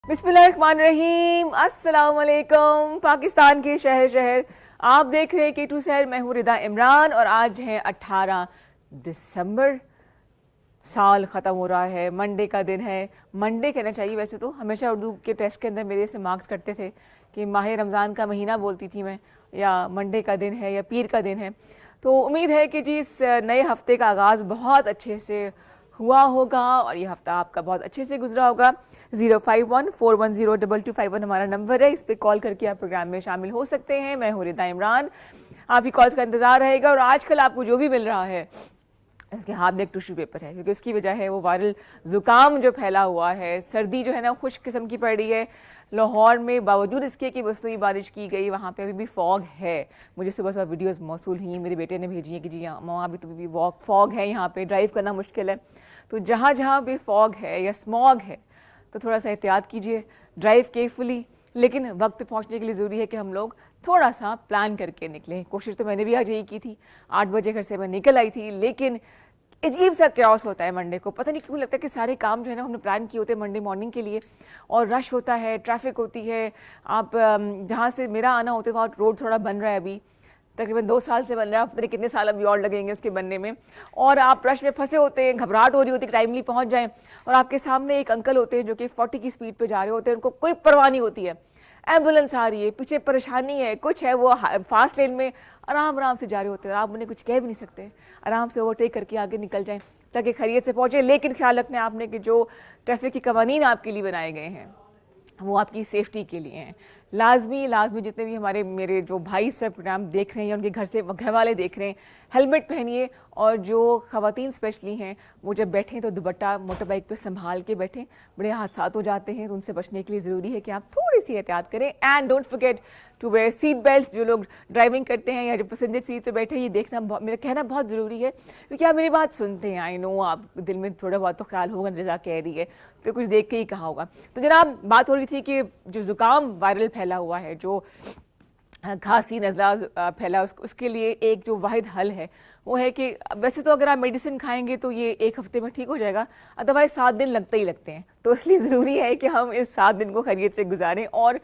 बिस्मिल्लाहिर्रहमानिर्रहीम, अस्सलाम वालेकुम। पाकिस्तान के शहर शहर आप देख रहे हैं के टू शहर। मैं हूँ रिदा इमरान और आज है 18 दिसंबर। साल ख़त्म हो रहा है, मंडे का दिन है। मंडे कहना चाहिए वैसे तो, हमेशा उर्दू के टेस्ट के अंदर मेरे से मार्क्स कटते थे कि माह रमज़ान का महीना बोलती थी मैं, या मंडे का दिन है या पीर का दिन है। तो उम्मीद है कि जी इस नए हफ्ते का आगाज़ बहुत अच्छे से हुआ होगा और ये हफ्ता आपका बहुत अच्छे से गुजरा होगा। 05141022251 हमारा नंबर है, इस पर कॉल करके आप प्रोग्राम में शामिल हो सकते हैं। मैं हूँ रिदा इमरान, आपकी कॉल्स का इंतज़ार रहेगा। और आजकल आपको जो भी मिल रहा है इसके हाथ में एक टिश्यू पेपर है, क्योंकि उसकी वजह है वो वायरल ज़ुकाम जो फैला हुआ है। सर्दी जो है ना खुश्क किस्म की पड़ रही है लाहौर में, बावजूद इसके कि मसनूई बारिश की गई, वहाँ पे अभी भी फॉग है। मुझे सुबह सुबह वीडियोस मौसूल हुई, मेरे बेटे ने भेजी है कि जी माँ अभी तो भी फॉग है, यहाँ पे ड्राइव करना मुश्किल है। तो जहाँ जहाँ भी फॉग है या स्मॉग है तो थोड़ा सा एहतियात कीजिए, ड्राइव केयरफुली। लेकिन वक्त पे पहुँचने के लिए ज़रूरी है कि हम लोग थोड़ा सा प्लान करके निकलें। कोशिश तो मैंने भी आज यही की थी, 8 बजे घर से मैं निकल आई थी, लेकिन अजीब सा क्यास होता है मंडे को। पता नहीं क्यों लगता है कि सारे काम जो है ना हमने प्लान किए होते हैं मंडे मॉर्निंग के लिए, और रश होता है, ट्रैफिक होती है। आप जहाँ से मेरा आना होता है वहाँ रोड थोड़ा बन रहा है, अभी तकरीबन 2 साल से बन रहा है, पता नहीं कितने साल अभी और लगेंगे उसके बनने में। और आप रश में फंसे होते हैं, घबराहट हो रही होती है कि टाइमली पहुँच जाएँ, और आपके सामने एक अंकल होते हैं जो कि 40 की स्पीड पर जा रहे होते हैं, उनको कोई परवाह नहीं होती है। एम्बुलेंस आ रही है, पीछे परेशानी है, कुछ है, वो फास्ट लेन में आराम आराम से जा रहे होते हैं। आप उन्हें कुछ कह भी नहीं सकते, आराम से ओवरटेक करके आगे निकल जाएं ताकि खैरियत से पहुँचे। लेकिन ख्याल रखना है आपने कि जो ट्रैफिक के कवानीन आपके लिए बनाए गए हैं वो आपकी सेफ्टी के लिए हैं। लाजमी जितने भी मेरे जो भाई इस प्रोग्राम देख रहे हैं या उनके घर वाले देख रहे हैं, हेलमेट पहनिए। और जो ख़वातीन स्पेशली हैं वो जब बैठें तो दुपट्टा मोटर बाइक पे संभाल के बैठें, बड़े हादसात हो जाते हैं, तो उनसे बचने के लिए ज़रूरी है कि आप थोड़ी सी एहतियात करें। And don't forget to wear seat belt. जो लोग ड्राइविंग करते हैं या जो पैसेंजर सीट पे बैठे हैं, ये देखना मेरा कहना बहुत ज़रूरी है, क्योंकि आप मेरी बात सुनते हैं। आई नो आप दिल में थोड़ा बहुत तो ख्याल होगा, रज़ा कह रही है तो कुछ देख के ही कहा होगा। तो जनाब बात हो रही थी कि जो ज़ुकाम वायरल फैला हुआ है, जो खांसी नज़ला फैला, उसके लिए एक जो वाहिद हल है वो है कि वैसे तो अगर आप मेडिसिन खाएंगे तो ये 1 हफ्ते में ठीक हो जाएगा, अदरवाइज 7 दिन लगते ही लगते हैं। तो इसलिए ज़रूरी है कि हम इस 7 दिन को खैरियत से गुजारें। और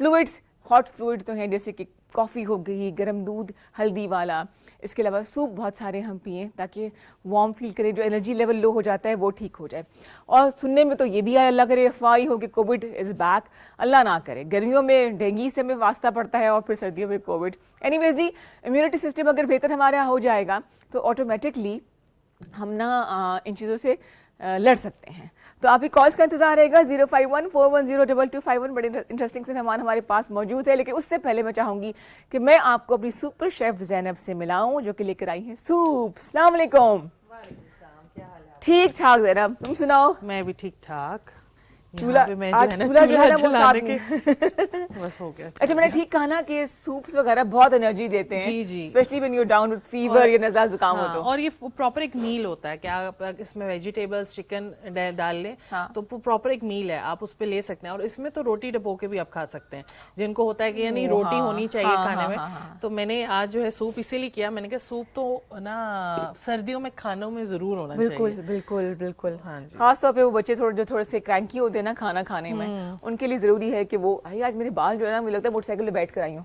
फ्लूइड्स, हॉट फ्लूइड्स तो हैं, जैसे कि कॉफ़ी हो गई, गर्म दूध हल्दी वाला, इसके अलावा सूप बहुत सारे हम पिएं ताकि वार्म फील करें, जो एनर्जी लेवल लो हो जाता है वो ठीक हो जाए। और सुनने में तो ये भी आया, अल्लाह करे अफवाह ही हो कि कोविड इज़ बैक, अल्लाह ना करे। गर्मियों में डेंगू से हमें वास्ता पड़ता है और फिर सर्दियों में कोविड। एनीवेज जी, इम्यूनिटी सिस्टम अगर बेहतर हमारा हो जाएगा तो ऑटोमेटिकली हम ना इन चीज़ों से लड़ सकते हैं। तो आपकी कॉल्स का इंतजार रहेगा। 05141022251 बड़े इंटरेस्टिंग से मेहमान हमारे पास मौजूद है। लेकिन उससे पहले मैं चाहूँगी कि मैं आपको अपनी सुपर शेफ ज़ैनब से मिलाऊं, जो कि लेकर आई हैं सूप। अस्सलाम वालेकुम। ठीक ठाक ज़ैनब, तुम सुनाओ? मैं भी ठीक ठाक। चूल्हा जो है ना वो साथ में बस हो गया। अच्छा, मैंने ठीक कहा ना कि सूप्स वगैरह बहुत एनर्जी देते हैं, जी जी, specially when you down with fever या नज़ला जुकाम हो तो। और ये प्रॉपर एक मील होता है कि आप इसमें वेजिटेबल्स चिकन डाल लें तो प्रॉपर एक मील है, आप उस पे ले सकते हैं। और इसमें तो रोटी डबो के भी आप खा सकते हैं, जिनको होता है कि यानी रोटी होनी चाहिए खाने में। तो मैंने आज जो है सूप इसीलिए किया, मैंने कहा सूप तो ना सर्दियों में खानों में जरूर होना चाहिए। बिल्कुल बिल्कुल बिल्कुल, हाँ जी। खासतौर पे वो बच्चे थोड़े से क्रैंकी होते हैं ना खाना खाने में, उनके लिए जरूरी है कि वो आज मेरे बाल जो है ना मुझे लगता है मोटरसाइकिल पे बैठ कर आई हूँ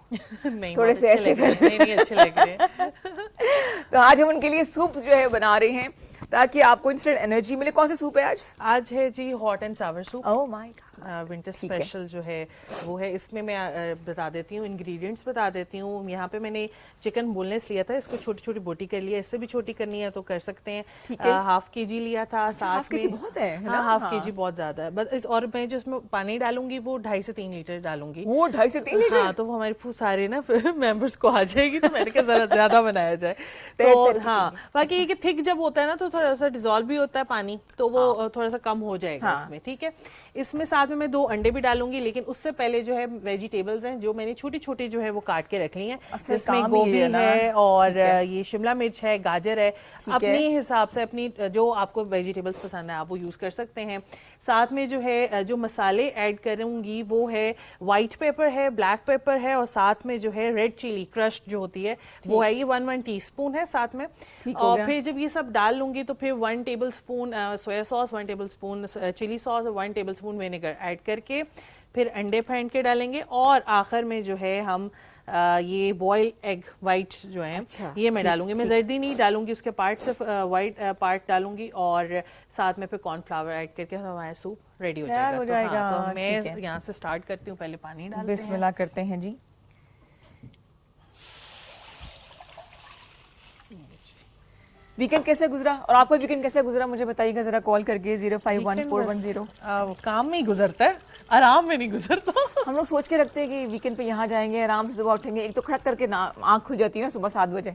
थोड़े से ऐसे नहीं अच्छे लग रहे हैं। तो आज हम उनके लिए सूप जो है बना रहे हैं ताकि आपको इंस्टेंट एनर्जी मिले। कौन सा सूप है आज? आज है जी hot and sour soup. Oh my God, winter special जो है वो है। इसमें मैं बता देती हूँ, इंग्रेडिएंट्स बता देती हूँ। यहाँ पे मैंने चिकन बोनलेस लिया था, इसको छोटी छोटी बोटी कर लिया, इससे भी छोटी करनी है तो कर सकते हैं। 1/2 kg लिया था। साथ में बहुत है ना? 1/2 kg बहुत ज्यादा है बस। और मैं जो इसमें पानी डालूंगी वो 2.5 से 3 लीटर डालूंगी। वो 2.5 से 3 लीटर? हाँ, तो वो हमारे सारे ना मेंबर्स को आ जाएगी, तो मैंने कहा जरा ज्यादा बनाया जाए। तो हाँ, बाकी ये कि थिक जब होता है ना तो थोड़ा सा डिजोल्व भी होता है पानी, तो वो थोड़ा सा कम हो जाएगा इसमें। ठीक है, इसमें साथ में मैं 2 अंडे भी डालूंगी, लेकिन उससे पहले जो है वेजिटेबल्स हैं जो मैंने छोटी छोटी जो है वो काट के रख ली हैं। इसमें गोभी है और ये शिमला मिर्च है, गाजर है, अपने हिसाब से अपनी जो आपको वेजिटेबल्स पसंद है आप वो यूज कर सकते हैं। साथ में जो है जो मसाले ऐड करूंगी वो है व्हाइट पेपर है, ब्लैक पेपर है, और साथ में जो है रेड चिली क्रश्ड जो होती है वो है, ये 1 टीस्पून है साथ में। और फिर जब ये सब डाल लूंगी तो फिर 1 tablespoon soya sauce, 1 tablespoon chilli sauce और 1 tablespoon spoon vinegar add करके फिर अंडे फेंट के डालेंगे, और आखिर में जो है हम ये बॉयल एग वाइट जो है ये मैं डालूंगी। मैं जर्दी नहीं डालूंगी, उसके पार्ट सिर्फ वाइट पार्ट डालूंगी, और साथ में फिर कॉर्नफ्लावर ऐड करके हमारा सूप रेडी हो जाएगा। तो मैं यहाँ से स्टार्ट करती हूँ, पहले पानी डालते हैं। बिस्मिल्लाह करते हैं जी। वीकेंड कैसे गुजरा, और आपका वीकेंड कैसे गुजरा मुझे बताइएगा जरा कॉल करके 051410। काम में ही गुजरता है, आराम में नहीं गुजरता। हम लोग सोच के रखते हैं कि वीकेंड पे यहाँ जाएंगे, आराम से सुबह उठेंगे, एक तो खड़क करके ना आँख खुल जाती है ना सुबह 7 बजे।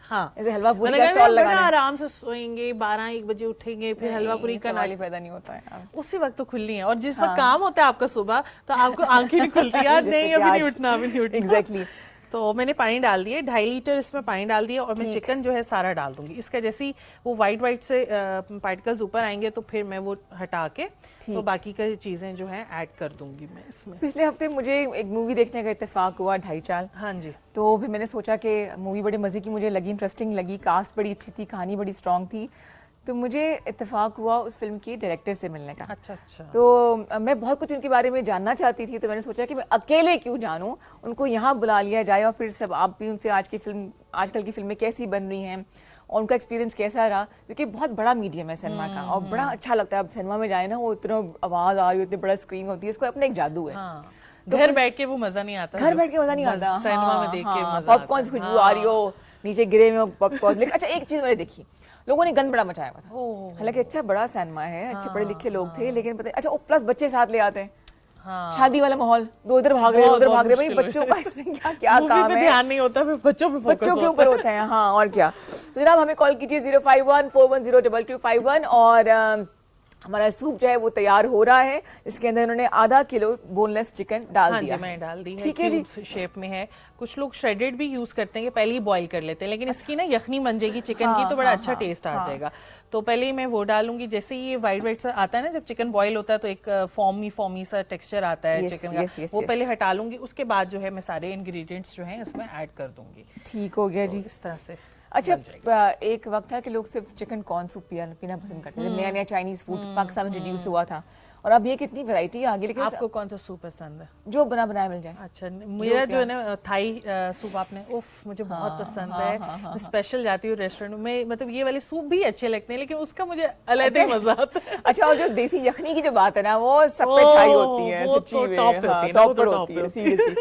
हाँ, ऐसे हलवा पूरी का स्टॉल लगाना, आराम से सोएंगे, 12-1 बजे उठेंगे, फिर हलवा पूरी का नाश्ता पैदा नहीं होता है। उसी वक्त तो खुलनी है, और जिस वक्त काम होता है आपका सुबह, तो आपको आंखें नहीं खुलती यार, नहीं अभी नहीं उठना, अभी नहीं उठना। एग्जैक्टली। तो मैंने पानी डाल दिए, 2.5 लीटर इसमें पानी डाल दिया, और मैं चिकन जो है सारा डाल दूंगी। इसका जैसे ही वो वाइट से पार्टिकल्स ऊपर आएंगे तो फिर मैं वो हटा के तो बाकी की चीजें जो है ऐड कर दूंगी मैं इसमें। पिछले हफ्ते मुझे एक मूवी देखने का इत्तेफाक हुआ, ढाई चाल। हाँ जी। तो फिर मैंने सोचा कि मूवी बड़े मजे की मुझे लगी, इंटरेस्टिंग लगी, कास्ट बड़ी अच्छी थी, कहानी बड़ी स्ट्रॉन्ग थी। तो मुझे इत्तेफाक हुआ उस फिल्म के डायरेक्टर से मिलने का। अच्छा। तो मैं बहुत कुछ उनके बारे में जानना चाहती थी, तो मैंने सोचा कि मैं अकेले क्यों जानूं, उनको यहाँ बुला लिया जाए, और फिर सब आप भी उनसे आजकल की फिल्में कैसी बन रही हैं और उनका एक्सपीरियंस कैसा रहा, क्योंकि बहुत बड़ा मीडियम है सिनेमा का, और बड़ा अच्छा लगता है। अब सिनेमा में जाए ना, वो इतना आवाज़ आ रही होती है, बड़ा स्क्रीन होती है, इसको अपना एक जादू है। तो घर बैठ के वो मजा नहीं आता, घर बैठ के मजा नहीं आता, सिनेमा में देख के मजा, पॉपकॉर्न की खुशबू आ रही हो, नीचे गिरे में पॉपकॉर्न। लेकिन अच्छा, एक चीज मैंने देखी, लोगों ने गंद बड़ा मचाया हुआ था। हालांकि अच्छा बड़ा सिनेमा है, अच्छे पढ़े लिखे लोग थे, लेकिन पता अच्छा प्लस बच्चे साथ ले आते हैं। शादी वाला माहौल, दो इधर भाग रहे उधर भाग रहे, भाई बच्चों का इसमें क्या काम है, ध्यान नहीं होता, फिर बच्चों के ऊपर होता है। हाँ, और क्या। तो जनाब हमें कॉल कीजिए 0514102251, और हमारा सूप जो है वो तैयार हो रहा है, इसके अंदर उन्होंने आधा किलो बोनलेस चिकन डाल दिया। हाँ जी, मैंने डाल दी है, ठीक है जी, शेप में है। कुछ लोग श्रेडेड भी यूज करते हैं, पहले ही बॉईल कर लेते हैं, लेकिन इसकी ना यखनी बन जाएगी चिकन की, तो बड़ा अच्छा टेस्ट आ जाएगा। तो पहले ही मैं वो डालूंगी। जैसे ये वाइट सा आता है ना, जब चिकन बॉईल होता है तो एक फॉर्मी सा टेक्सचर आता है चिकन का, वो पहले हटा लूंगी। उसके बाद जो है मैं सारे इंग्रेडिएंट्स जो है इसमें ऐड कर दूंगी। ठीक हो गया जी, इस तरह से। अच्छा, एक वक्त था कि लोग सिर्फ चिकन कॉर्न सूप पीना पसंद करते थे, नया चाइनीज फूड पाकिस्तान में इंट्रोड्यूस हुआ था, और अब ये कितनी वैरायटी आ गई। लेकिन आपको कौन सा सूप पसंद है? जो बनाया मिल जाए। अच्छा, मेरा जो है ना थाई सूप, आपने उफ मुझे बहुत पसंद है। मैं स्पेशल जाती हूँ रेस्टोरेंट में, मतलब ये वाले सूप भी अच्छे लगते हैं, लेकिन उसका मुझे अलग ही मजा आता है। अच्छा, और जो देसी यखनी की जो बात है ना, वो सब पे छाई होती है, सच्ची में टॉप पर होती है सीरियसली।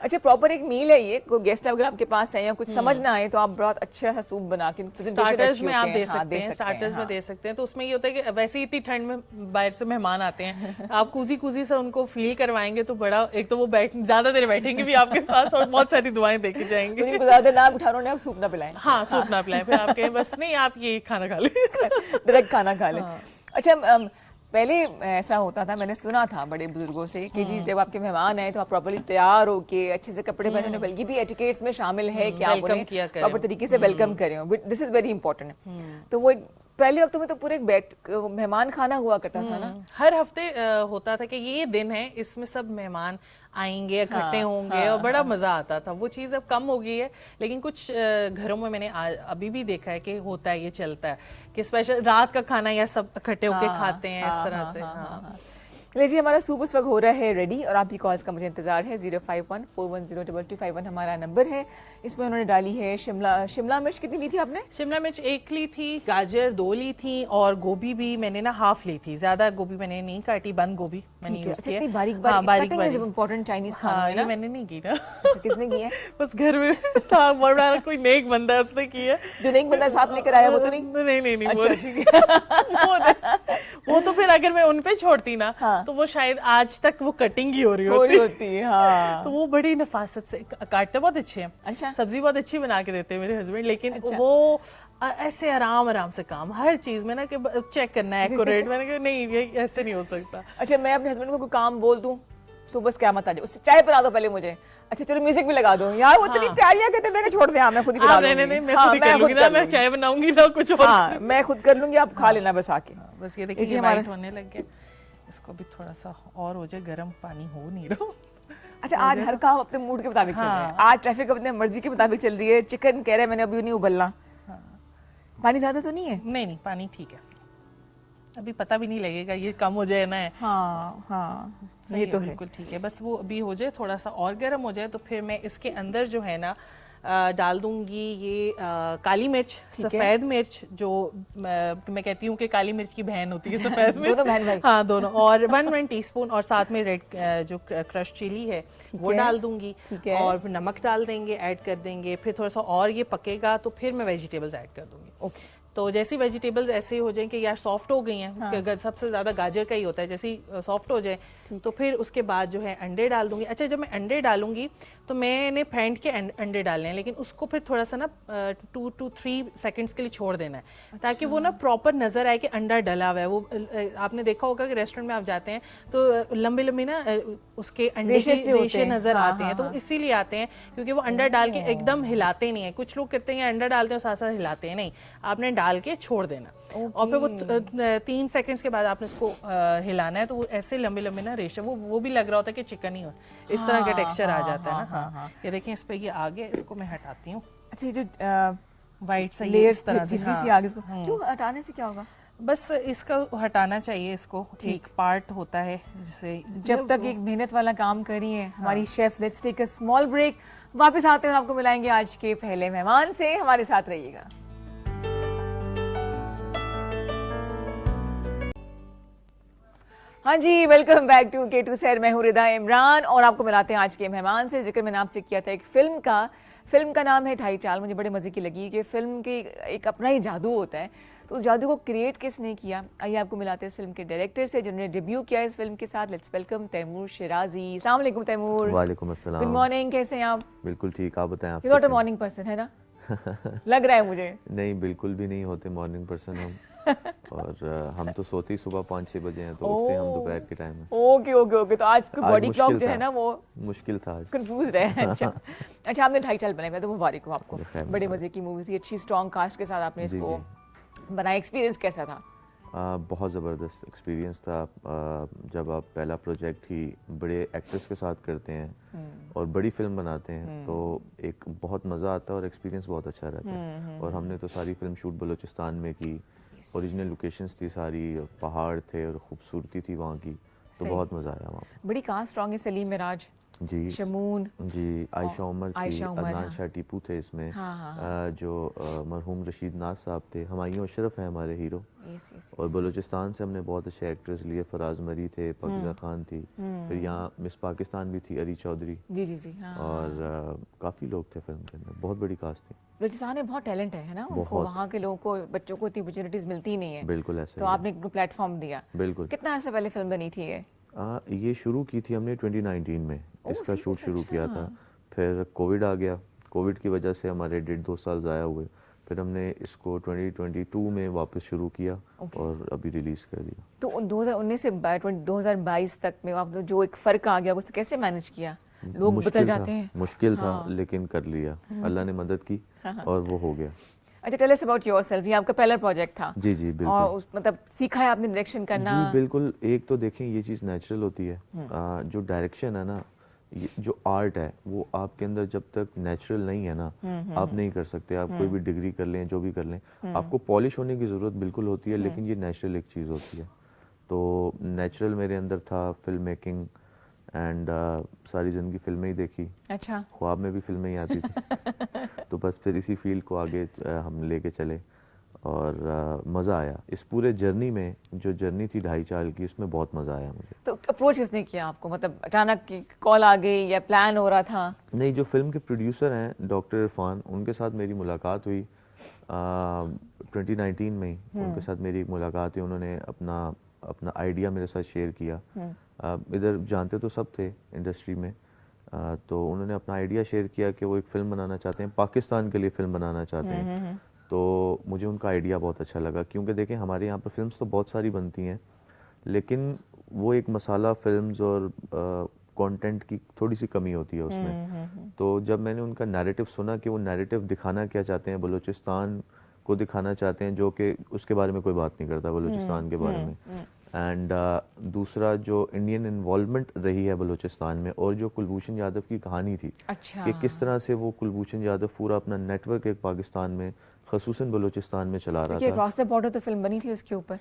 अच्छा, प्रॉपर एक मील है ये, कोई गेस्ट अगर आपके पास है या कुछ समझ ना आए तो आप बहुत अच्छा सा सूप बना के स्टार्टर्स में आप दे सकते हैं, स्टार्टर्स में दे सकते हैं। तो उसमें ये होता है कि वैसे ही इतनी ठंड में बाहर से मेहमान आते हैं, आप कुजी से उनको फील करवाएंगे तो बड़ा, एक तो वो ज्यादा देर बैठेंगे भी आपके पास, और बहुत सारी दुआएं देके जाएंगे। उनको ज्यादा देर ना बिठा रहे, आप सूप ना पिलाएं। हाँ, सूप ना पिलाएं, फिर आपके बस नहीं, आप ये खाना खा लें, डायरेक्ट खाना खा लें। अच्छा, पहले ऐसा होता था, मैंने सुना था बड़े बुजुर्गों से कि जी जब आपके मेहमान आए तो आप प्रॉपर्ली तैयार होके अच्छे से कपड़े पहने, बल्कि भी एटिकेट्स में शामिल है कि आप उन्हें प्रॉपर तरीके से वेलकम करें, दिस इज वेरी इंपॉर्टेंट। तो वो पहले वक्तों में तो पूरे मेहमान खाना हुआ करता था ना, हर हफ्ते होता था कि ये दिन है, इसमें सब मेहमान आएंगे, इकट्ठे होंगे, और बड़ा मजा आता था। वो चीज़ अब कम हो गई है, लेकिन कुछ घरों में मैंने अभी भी देखा है कि होता है, ये चलता है कि स्पेशल रात का खाना या सब इकट्ठे होके खाते हैं इस तरह से। लीजिए, हमारा सूप उस वक्त हो रहा है रेडी, और आपकी कॉल्स का मुझे इंतजार है। 0514102251 हमारा नंबर है। इसमें उन्होंने डाली है शिमला मिर्च। कितनी ली थी आपने? शिमला मिर्च 1 ली थी, गाजर 2 ली थी, और गोभी भी मैंने ना हाफ ली थी, ज्यादा गोभी मैंने नहीं काटी, बंद गोभी मैंने यूज किया। इतनी बारीक इंपॉर्टेंट चाइनीज खाना है ना, मैंने नहीं की ना। किसने की है? बस घर में था, बड़ा कोई नेक बंदा है, उसने की है। जो नेक बंदा साथ लेकर आया वो तो नहीं। वो तो फिर अगर मैं उन पे छोड़ती ना, तो वो शायद आज तक वो कटिंग ही हो रही होती है। हाँ। तो वो बड़ी नफासत से काटते, बहुत अच्छे हैं। अच्छा, सब्जी बहुत अच्छी बना के देते हैं मेरे हस्बैंड, लेकिन वो ऐसे आराम से काम, हर चीज में ना कि चेक करना है एक्यूरेट। मैंने कहा नहीं, ये ऐसे नहीं हो सकता। अच्छा, मैं अपने हस्बैंड को कोई काम बोल दूं तो बस क्या मत आ जाए, उससे चाय बना दो पहले मुझे। अच्छा चलो म्यूजिक भी लगा दो यार, वो इतनी तैयारियां करते हैं, मैं छोड़ दे, मैं खुद ही बना लूंगी। नहीं, मैं खुद ही कर लूंगी ना, मैं चाय बनाऊंगी ना कुछ और। हाँ, मैं खुद कर लूंगी, आप खा लेना बस आके। बस ये देखिए हमारा होने लग गया, इसको भी थोड़ा सा और हो जाए, गर्म पानी हो नहीं रहा। अच्छा, आज हर काम अपने मूड के मुताबिक चल रहा है। आज ट्रैफिक अपने मर्जी के मुताबिक चल रही है। चिकन कह रहे हैं मैंने अभी नहीं उबलना, पानी ज्यादा तो नहीं है? नहीं, पानी ठीक है। अभी पता भी नहीं लगेगा, ये कम हो जाए ना है। हाँ हाँ, ये तो है। बिल्कुल ठीक है, बस वो अभी हो जाए, थोड़ा सा और गर्म हो जाए तो फिर मैं इसके अंदर जो है ना डाल दूंगी ये काली मिर्च, सफ़ेद मिर्च, जो मैं कहती हूँ कि काली मिर्च की बहन होती है सफ़ेद मिर्च। दोनों बहन भाई। हाँ दोनों, और 1 टीस्पून, और साथ में रेड जो क्रश चिली है वो डाल दूंगी। ठीक है। और फिर नमक डाल देंगे, ऐड कर देंगे, फिर थोड़ा सा और ये पकेगा तो फिर मैं वेजिटेबल्स ऐड कर दूंगी। ओके। तो जैसी वेजिटेबल्स ऐसे हो जाएं कि यार सॉफ्ट हो गई हैं, हाँ। सबसे ज़्यादा गाजर का ही होता है, जैसी सॉफ्ट हो जाए तो फिर उसके बाद जो है अंडे डाल दूंगी। अच्छा, जब मैं अंडे डालूंगी तो मैंने फेंट के अंडे डालने हैं, लेकिन उसको फिर थोड़ा सा ना 2 to 3 सेकंड्स के लिए छोड़ देना है। अच्छा। ताकि वो ना प्रॉपर नज़र आए कि अंडा डला हुआ है। वो आपने देखा होगा कि रेस्टोरेंट में आप जाते हैं तो लंबे लंबे ना उसके अंडे के रेशे नज़र आते हैं, तो इसीलिए आते हैं क्योंकि वो अंडा डाल के एकदम हिलाते नहीं है। कुछ लोग करते हैं अंडा डालते हैं साथ साथ हिलाते हैं, नहीं, आपने डाल के छोड़ देना। और फिर वो 3 सेकंड्स के बाद आपने इसको हिलाना है, तो वो ऐसे लंबे लंबे ना रेशे, वो भी लग रहा होता है कि चिकन ही हो, इस तरह का टेक्सचर आ जाता है ना। हाँ, ये देखें इस पे ये आ गया, इसको मैं हटाती हूँ। अच्छा, ये जो वाइट सा लेयर इस तरह से सी आगे, इसको क्यों हटाने से क्या होगा? बस इसका हटाना चाहिए, इसको एक पार्ट होता है जिसे जब तक एक मेहनत वाला काम करी है हमारी chef. Let's take a small break, वापस आते हैं और आपको मिलाएंगे आज के पहले मेहमान से। हमारे साथ रहिएगा। हाँ जी, वेलकम बैक टू K2 सैर। मैं हूँ रिदा इमरान और आपको मिलाते हैं आज के मेहमान से। जिक्र मैंने आपसे किया था एक फिल्म का नाम है ढाई चाल। मुझे बड़े मज़े की लगी कि फिल्म के एक अपना ही जादू होता है, तो उस जादू को क्रिएट किसने किया। आइए आपको मिलाते हैं इस फिल्म के डायरेक्टर से जिन्होंने डेब्यू किया इस फिल्म के साथ। Let's welcome Taimur Shirazi. अस्सलाम वालेकुम तैमूर। वालेकुम अस्सलाम। गुड मॉर्निंग, कैसे हैं आप? बिल्कुल ठीक, आप बताएं। आप you not a morning person है ना? लग रहा है मुझे। नहीं, बिल्कुल भी नहीं होते मॉर्निंग पर्सन हम। और हम तो सोते ही सुबह 5-6 बजे हैं, तो उठते हम दोपहर के टाइम में। ओके ओके ओके, तो आज की बॉडी क्लॉक जो है ना वो मुश्किल था आज, कंफ्यूज रहे। अच्छा अच्छा, आपने ढाई चाल बनाई, मैं तो मुबारक हूँ आपको। बड़े मजे की मूवी थी, अच्छी स्ट्रॉन्ग कास्ट के साथ आपने इसको बनाया। एक्सपीरियंस कैसा था? बहुत ज़बरदस्त एक्सपीरियंस था। जब आप पहला प्रोजेक्ट ही बड़े एक्टर्स के साथ करते हैं और बड़ी फिल्म बनाते हैं तो एक बहुत मज़ा आता है और एक्सपीरियंस बहुत अच्छा रहता है। और हमने तो सारी फिल्म शूट बलूचिस्तान में की। ओरिजिनल लोकेशंस थी सारी, पहाड़ थे और खूबसूरती थी वहाँ की, तो बहुत मज़ा आया वहाँ। बड़ी कास्ट स्ट्रॉन्ग है, सलीम मिराज जी, शमून जी, आयशा उमर थी, अदनान शाह टीपू थे इसमें। जो मरहूम रशीद नाज साहब थे, हुमायूं अशरफ है हमारे हीरो। और बलूचिस्तान से हमने बहुत अच्छे एक्टर्स लिए, फराज मरी थे, पाकिज़ा खान थी, फिर यहाँ मिस पाकिस्तान भी थी, अरी चौधरी। जी जी जी, हाँ। और काफ़ी लोग थे फिल्म के अंदर, बहुत बड़ी कास्ट थी। बलूचिस्तान में बहुत टैलेंट है ना, उनको वहाँ के लोगों को, बच्चों को इतनी अपॉर्चुनिटीज मिलती नहीं है। बिल्कुल ऐसा, तो आपने एक प्लेटफॉर्म दिया। बिल्कुल। कितना अर्से पहले फिल्म बनी थी ये शुरू की थी हमने 2019 में, इसका शूट शुरू किया था। फिर कोविड आ गया, कोविड की वजह से हमारे 1.5-2 साल ज़ाया हुए। फिर हमने इसको 2022 में वापस शुरू किया और अभी रिलीज़ कर दिया। तो 2019 से 2022 तक में आप जो एक फ़र्क आ गया, उससे कैसे मैनेज किया? लोग बदल जाते हैं। मुश्किल था लेकिन कर लिया, अल्लाह ने मदद की और वो हो गया। अच्छा, टेल अस अबाउट योरसेल्फ। ये आपका पहला प्रोजेक्ट था? जी जी बिल्कुल। और मतलब सीखा है आपने डायरेक्शन करना? जी बिल्कुल। एक तो देखें ये चीज़ नेचुरल होती है। जो डायरेक्शन है ना, जो आर्ट है वो आपके अंदर जब तक नेचुरल नहीं है ना, आप नहीं कर सकते। आप कोई भी डिग्री कर लें, जो भी कर लें, आपको पॉलिश होने की ज़रूरत बिल्कुल होती है, लेकिन ये नेचुरल एक चीज़ होती है। तो नेचुरल मेरे अंदर था, फिल्म मेकिंग एंड सारी ज़िंदगी फिल्में ही देखी। अच्छा। ख्वाब में भी फिल्में ही आती थी। तो बस फिर इसी फील्ड को आगे हम लेके चले और मज़ा आया इस पूरे जर्नी में। जो जर्नी थी ढाई चाल की, उसमें बहुत मज़ा आया मुझे। तो अप्रोच किसने किया आपको? मतलब अचानक कॉल आ गई या प्लान हो रहा था? नहीं, जो फिल्म के प्रोड्यूसर हैं डॉक्टर इरफान, उनके साथ मेरी मुलाकात हुई 2019 में ही। उनके साथ मेरी एक मुलाकात हुई, उन्होंने अपना आइडिया मेरे साथ शेयर किया। इधर जानते तो सब थे इंडस्ट्री में, तो उन्होंने अपना आइडिया शेयर किया कि वो एक फ़िल्म बनाना चाहते हैं, पाकिस्तान के लिए फ़िल्म बनाना चाहते हैं। तो मुझे उनका आइडिया बहुत अच्छा लगा, क्योंकि देखें हमारे यहाँ पर फिल्म्स तो बहुत सारी बनती हैं, लेकिन वो एक मसाला फिल्म्स और कंटेंट की थोड़ी सी कमी होती है उसमें। तो जब मैंने उनका नैरेटिव सुना कि वो नैरेटिव दिखाना क्या चाहते हैं, बलूचिस्तान को दिखाना चाहते हैं, जो कि उसके बारे में कोई बात नहीं करता बलूचिस्तान के बारे में। एंड दूसरा जो इंडियन इन्वॉल्वमेंट रही है बलूचिस्तान में, और जो कुलभूषण यादव की कहानी थी। अच्छा। कि किस तरह से वो कुलभूषण यादव पूरा अपना नेटवर्क एक पाकिस्तान में, ख़ुसूसन बलूचिस्तान में चला रहा था। क्रॉस द बॉर्डर तो फिल्म बनी थी उसके ऊपर।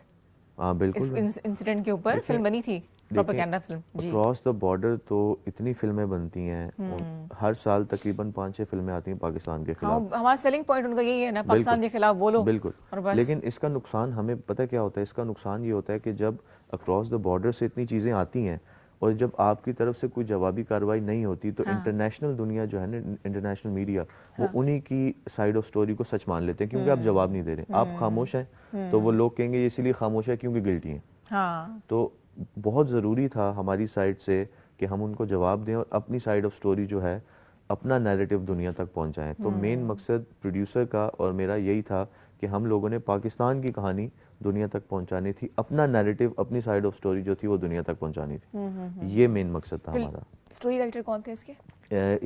हाँ बिल्कुल। इस इंसिडेंट के ऊपर फिल्म बनी थी, प्रोपेगेंडा फिल्म जी। अक्रॉस द बॉर्डर तो इतनी फिल्में बनती हैं, हर साल तकरीबन 5-6 फिल्में आती हैं पाकिस्तान के हाँ, खिलाफ। हमारा सेलिंग पॉइंट उनका यही है ना, पाकिस्तान के खिलाफ बोलो बिल्कुल। और बस। लेकिन इसका नुकसान हमें पता क्या होता है, इसका नुकसान ये होता है कि जब अक्रॉस द बॉर्डर से इतनी चीज़ें आती हैं और जब आपकी तरफ से कोई जवाबी कार्रवाई नहीं होती तो इंटरनेशनल दुनिया जो है ना, इंटरनेशनल मीडिया वो उन्हीं की साइड ऑफ स्टोरी को सच मान लेते हैं, क्योंकि आप जवाब नहीं दे रहे, आप खामोश हैं तो वो लोग कहेंगे ये इसीलिए खामोश है क्योंकि गिल्टी हैं। हाँ, तो बहुत ज़रूरी था हमारी साइड से कि हम उनको जवाब दें और अपनी साइड ऑफ स्टोरी जो है अपना नैरेटिव दुनिया तक पहुंचाएं। तो मेन मकसद प्रोड्यूसर का और मेरा यही था कि हम लोगों ने पाकिस्तान की कहानी दुनिया तक पहुंचानी थी, अपना नैरेटिव, अपनी साइड ऑफ स्टोरी जो थी वो दुनिया तक पहुंचानी थी। ये मेन मकसद था हमारा। स्टोरी राइटर कौन थे इसके?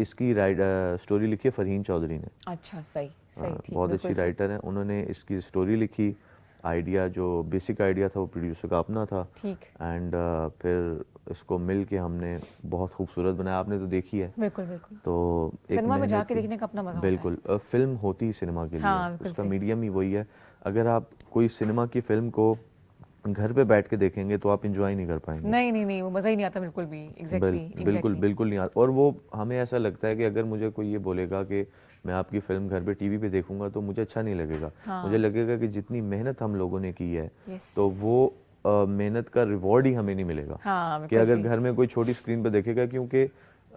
इसकी स्टोरी लिखी है फरहीन चौधरी ने। अच्छा, सही सही, ठीक, बहुत अच्छी राइटर हैं, उन्होंने इसकी स्टोरी लिखी। आइडिया जो बेसिक आइडिया था वो प्रोड्यूसर का अपना था, ठीक। एंड फिर इसको मिल के हमने बहुत खूबसूरत बनाया। आपने तो देखी है। बिल्कुल बिल्कुल। तो एक सिनेमा में मेहनत जाके थी। देखने का अपना मजा होता है। बिल्कुल, फिल्म होती ही सिनेमा के लिए, हाँ, बिल्कुल उसका सही। मीडियम ही वही है। अगर आप कोई सिनेमा की फिल्म को घर पे बैठ के देखेंगे तो आप इंजॉय नहीं कर पाएंगे। नहीं नहीं नहीं, वो मजा ही नहीं आता बिल्कुल भी। एग्जैक्टली बिल्कुल बिल्कुल नहीं आता। और वो हमें ऐसा लगता है कि अगर मुझे कोई ये बोलेगा कि मैं आपकी फिल्म घर पे टीवी पे देखूंगा तो मुझे अच्छा नहीं लगेगा। मुझे लगेगा कि जितनी मेहनत हम लोगों ने की है तो वो मेहनत का रिवॉर्ड ही हमें नहीं मिलेगा। हाँ, कि अगर घर में कोई छोटी स्क्रीन पे देखेगा, क्योंकि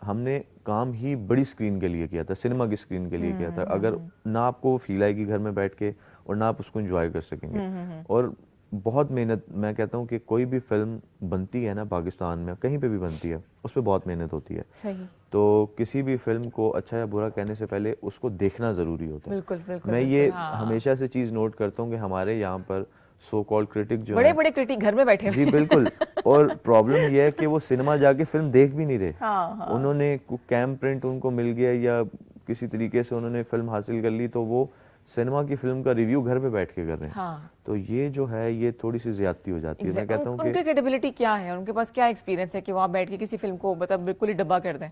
हमने काम ही बड़ी स्क्रीन के लिए किया था, सिनेमा की स्क्रीन के लिए किया था। अगर ना आपको फील आएगी घर में बैठ के और ना आप उसको एंजॉय कर सकेंगे। और बहुत मेहनत, मैं कहता हूँ कि कोई भी फिल्म बनती है ना पाकिस्तान में, कहीं पे भी बनती है, उस पर बहुत मेहनत होती है। सही। तो किसी भी फिल्म को अच्छा या बुरा कहने से पहले उसको देखना ज़रूरी होता है। बिल्कुल बिल्कुल। मैं ये हमेशा से चीज़ नोट करता हूँ कि हमारे यहाँ पर सो कॉल्ड क्रिटिक जो बड़े है, बड़े क्रिटिक घर में बैठे जी बिल्कुल, और प्रॉब्लम ये है कि वो सिनेमा जाके फिल्म देख भी नहीं रहे। उन्होंने कैम प्रिंट उनको मिल गया या किसी तरीके से उन्होंने फिल्म हासिल कर ली तो वो सिनेमा की फिल्म का रिव्यू घर पे बैठ के कर रहे हैं। हाँ। तो ये जो है ये थोड़ी सी ज्यादती हो जाती है। मैं कहता हूँ उनकी क्रेडिबिलिटी क्या है, उनके पास क्या एक्सपीरियंस है कि वो आप बैठ के किसी फिल्म को मतलब बिल्कुल ही डब्बा कर दें।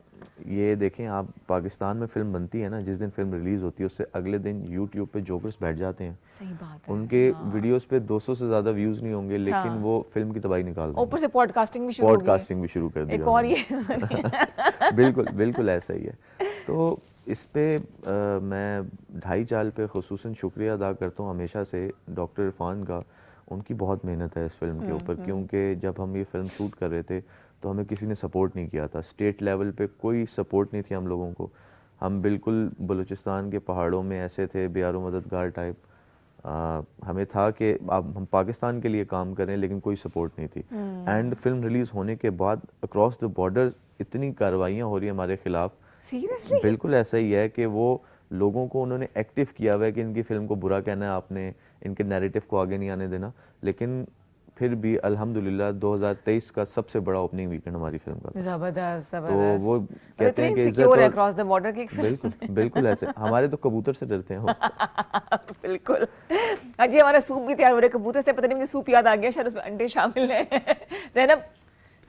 ये देखें, आप पाकिस्तान में फिल्म बनती है ना, जिस दिन फिल्म रिलीज होती है उससे अगले दिन यूट्यूब पे जोकर्स बैठ जाते हैं। सही बात है। उनके वीडियोस पे 200 से ज्यादा व्यूज नहीं होंगे, लेकिन वो फिल्म की तबाही निकाल देंगे। ऊपर से पॉडकास्टिंग भी शुरू हो गई है। पॉडकास्टिंग भी शुरू कर दी एक और ये बिल्कुल बिल्कुल ऐसा ही है। तो इस पे मैं ढाई चाल पे खुसूसन शुक्रिया अदा करता हूँ हमेशा से डॉक्टर इरफान का। उनकी बहुत मेहनत है इस फिल्म के ऊपर, क्योंकि जब हम ये फिल्म शूट कर रहे थे तो हमें किसी ने सपोर्ट नहीं किया था। स्टेट लेवल पे कोई सपोर्ट नहीं थी हम लोगों को। हम बिल्कुल बलूचिस्तान के पहाड़ों में ऐसे थे, बेयारो मददगार टाइप। हमें था कि हम पाकिस्तान के लिए काम करें, लेकिन कोई सपोर्ट नहीं थी। एंड फिल्म रिलीज होने के बाद अक्रॉस द बॉर्डर इतनी कार्रवाइयाँ हो रही है हमारे खिलाफ। सीरियसली? बिल्कुल ऐसा ही है कि वो लोगों को उन्होंने एक्टिव किया हुआ है कि इनकी फिल्म को बुरा कहना है आपने, इनके नैरेटिव को आगे नहीं आने देना। लेकिन फिर भी अल्हम्दुलिल्लाह 2023 का सबसे बड़ा ओपनिंग वीकेंड हमारी फिल्म का। जबरदस्त तो जबरदस्त। वो कहते हैं कि इज्जत है क्रॉस द बॉर्डर की बिल्कुल बिल्कुल ऐसे हमारे तो कबूतर से डरते हैं वो। बिल्कुल। अजी हमारा सूप भी तैयार हो रहा है कबूतर से, पता नहीं मुझे सूप याद आ गया, शायद उसमें अंडे शामिल हैं। ज़ैनब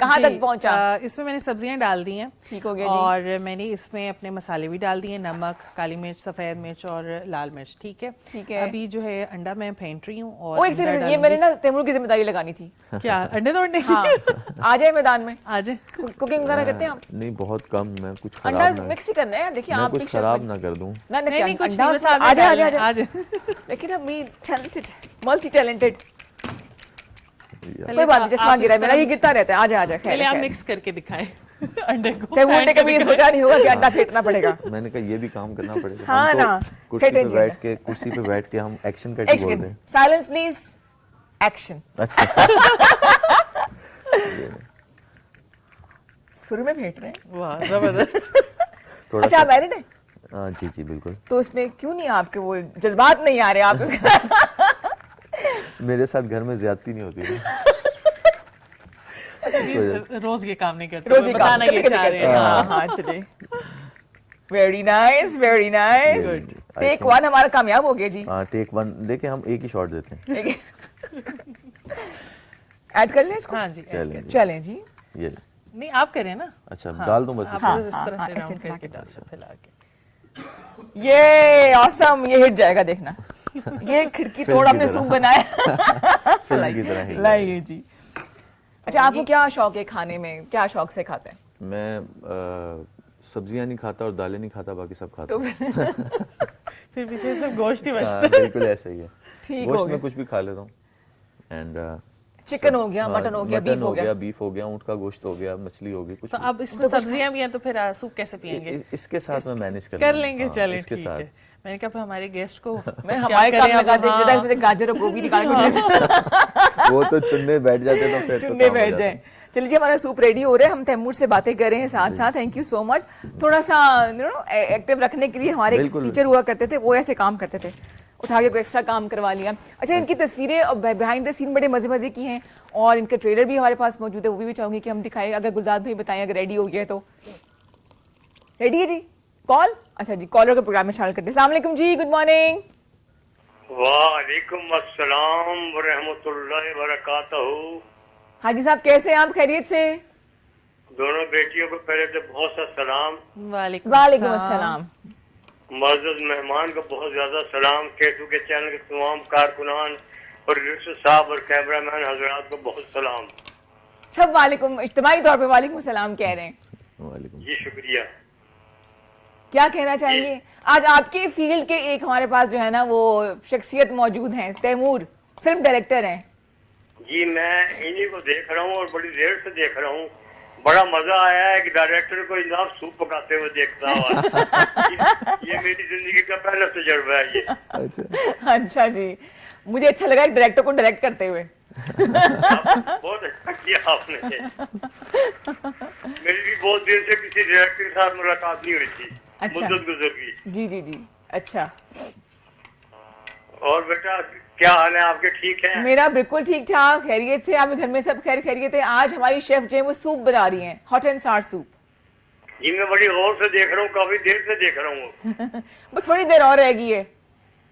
कहाँ तक पहुंचा? इसमें मैंने सब्जियां डाल दी हैं। ठीक हो गया जी। और मैंने इसमें अपने मसाले भी डाल दिए, नमक, काली मिर्च, सफ़ेद मिर्च और लाल मिर्च। ठीक है ठीक है। अभी जो है अंडा मैं फेंट रही हूँ। और ओ एक सेकंड, ये मैंने ना तैमूर की जिम्मेदारी लगानी थी। क्या अंडे तोड़ने? हाँ, आ जाए मैदान में। आ जाए। कुकिंग वगैरह करते हैं आप? नहीं, बहुत कम। मैं कुछ अंडा खराब ना मिक्स ही करना है, देखिए मैं आप कुछ खराब ना कर दूं। नहीं कुछ अंडा नहीं, बस आपने आ जाए आ डालना जाए है, आ जाए। लेकिन अब मी टैलेंटेड, मल्टी टैलेंटेड। कोई बात नहीं, चश्मा गिरा है मेरा, ये गिरता रहता है। आ जाए आ जाए। पहले आप मिक्स करके दिखाएं अंडे को। तैमूर ने कभी सोचा नहीं होगा कि अंडा फेंटना पड़ेगा। मैंने कहा ये भी काम करना पड़ेगा। हाँ हम ना, तो कुर्सी पे बैठ के हम एक्शन करके बोल रहे हैं। Silence please, action. अच्छा। शुरू में फेंट रहे हैं। वाह जबरदस्त। अच्छा आप मैरिड हैं? जी जी बिल्कुल। तो इसमें क्यों नहीं आपके वो जज्बात नहीं आ रहे आप? मेरे साथ घर में ज्यादती नहीं होती है। रोज ये काम नहीं करते, रोज ये बताना काम ये चाह रहे हैं। हाँ हाँ चलिए। Very nice very nice. Take one हमारा कामयाब हो गया जी। हाँ टेक वन। देखिए हम एक ही शॉट देते हैं। ऐड कर लें इसको? हाँ जी चलें जी। ये नहीं आप करें ना। अच्छा डाल दूं बस आप इसमें? इस तरह से ऐसे राउंड फैला करके के डाल फैला के। ये ऑसम, ये हिट जाएगा देखना। ये खिड़की फिल्म तोड़ की हमने तरह। सूप बनाया। फिल्म की तरह ही लाइए जी। अच्छा, आपको क्या शौक है खाने में, क्या शौक से खाते हैं? मैं सब्जियां नहीं खाता और दालें नहीं खाता, बाकी सब खाता तो हूँ। फिर पीछे सब गोश्त ही बचता हाँ, है। बिल्कुल ऐसा ही है। ठीक हो गोश्त गया। में कुछ भी खा लेता हूँ। एंड चिकन हो गया, मटन हो गया, बीफ हो गया। बीफ हो गया, ऊँट का गोश्त हो गया, मछली हो गई, कुछ तो भी। अब इसमें सब्जियां भी हैं तो फिर सूप कैसे पियेंगे? इसके साथ मैं मैनेज कर लेंगे, हाँ, चले इसके ठीक साथ। है। मैंने कहा हमारे गेस्ट को मैं क्या हमारे काम करें लगा अब? देती हाँ। इसमें से गाजर और गोभी निकाल के दे देती। वो तो चुनने बैठ जाते तो फिर तो चुनने काम हो बैठ जाता। जाए। चलिए जी, हमारा सूप रेडी हो रहा है, हम तैमूर से बातें कर रहे हैं साथ साथ। Thank you so much. थोड़ा सा एक्टिव रखने के लिए हमारे एक बिल्कुल। टीचर हुआ करते थे, वो ऐसे काम करते थे, उठा के कोई एक्स्ट्रा काम करवा लिया। अच्छा, इनकी तस्वीरें बिहाइंड द सीन बड़े मजे मजे की हैं और इनका ट्रेलर भी हमारे पास मौजूद है, वो भी चाहूंगी कि हम दिखाएं। अगर गुलजार भाई बताएं अगर रेडी हो गया है तो। रेडी है जी? कॉल? अच्छा जी, कॉलर का प्रोग्राम में शामिल करते हैं। अस्सलाम वालेकुम जी, गुड मॉर्निंग। वालेकुम अस्सलाम व रहमतुल्लाहि व बरकातहू। हाजी साहब कैसे हैं आप, खैरियत से? दोनों बेटियों को पहले तो बहुत सा सलाम, वालेकुम वालेकुम अस्सलाम। अस्सलाम। मौजूद मेहमान को बहुत ज्यादा सलाम, केसू के चैनल के तमाम कारकुनान, प्रोड्यूसर साहब और कैमरामैन हजरात को बहुत सलाम। सब वालेकुम, इज्तिमाई तौर पे वालेकुम सलाम कह रहे हैं। वालेकुम। जी शुक्रिया। क्या कहना चाहेंगे? आज आपके फील्ड के एक हमारे पास जो है ना वो शख्सियत मौजूद हैं, तैमूर फिल्म डायरेक्टर हैं। जी मैं इन्हीं को देख रहा हूँ और बड़ी देर से देख रहा हूँ। बड़ा मजा आया है कि डायरेक्टर को जनाब सूप पकाते हुए देखता हुआ। ये मेरी जिंदगी का पहला तजुर्बा है ये। अच्छा, अच्छा जी, मुझे अच्छा लगा एक डायरेक्टर को डायरेक्ट करते हुए। बहुत अच्छा किया आपने। मेरी भी बहुत देर से किसी डायरेक्टर के साथ मुलाकात नहीं हुई थी। अच्छा। मुद्दत गुजर गई। जी जी जी। अच्छा, और बेटा क्या हाल है आपके, ठीक है? मेरा बिल्कुल ठीक ठाक, खैरियत से। आपके घर में सब खैर खैरियत है? आज हमारी शेफ जो है वो सूप बना रही हैं, हॉट एंड सार सूप। जी मैं बड़ी गौर से देख रहा हूँ, काफी देर से देख रहा हूँ। बस थोड़ी देर और रह गई है,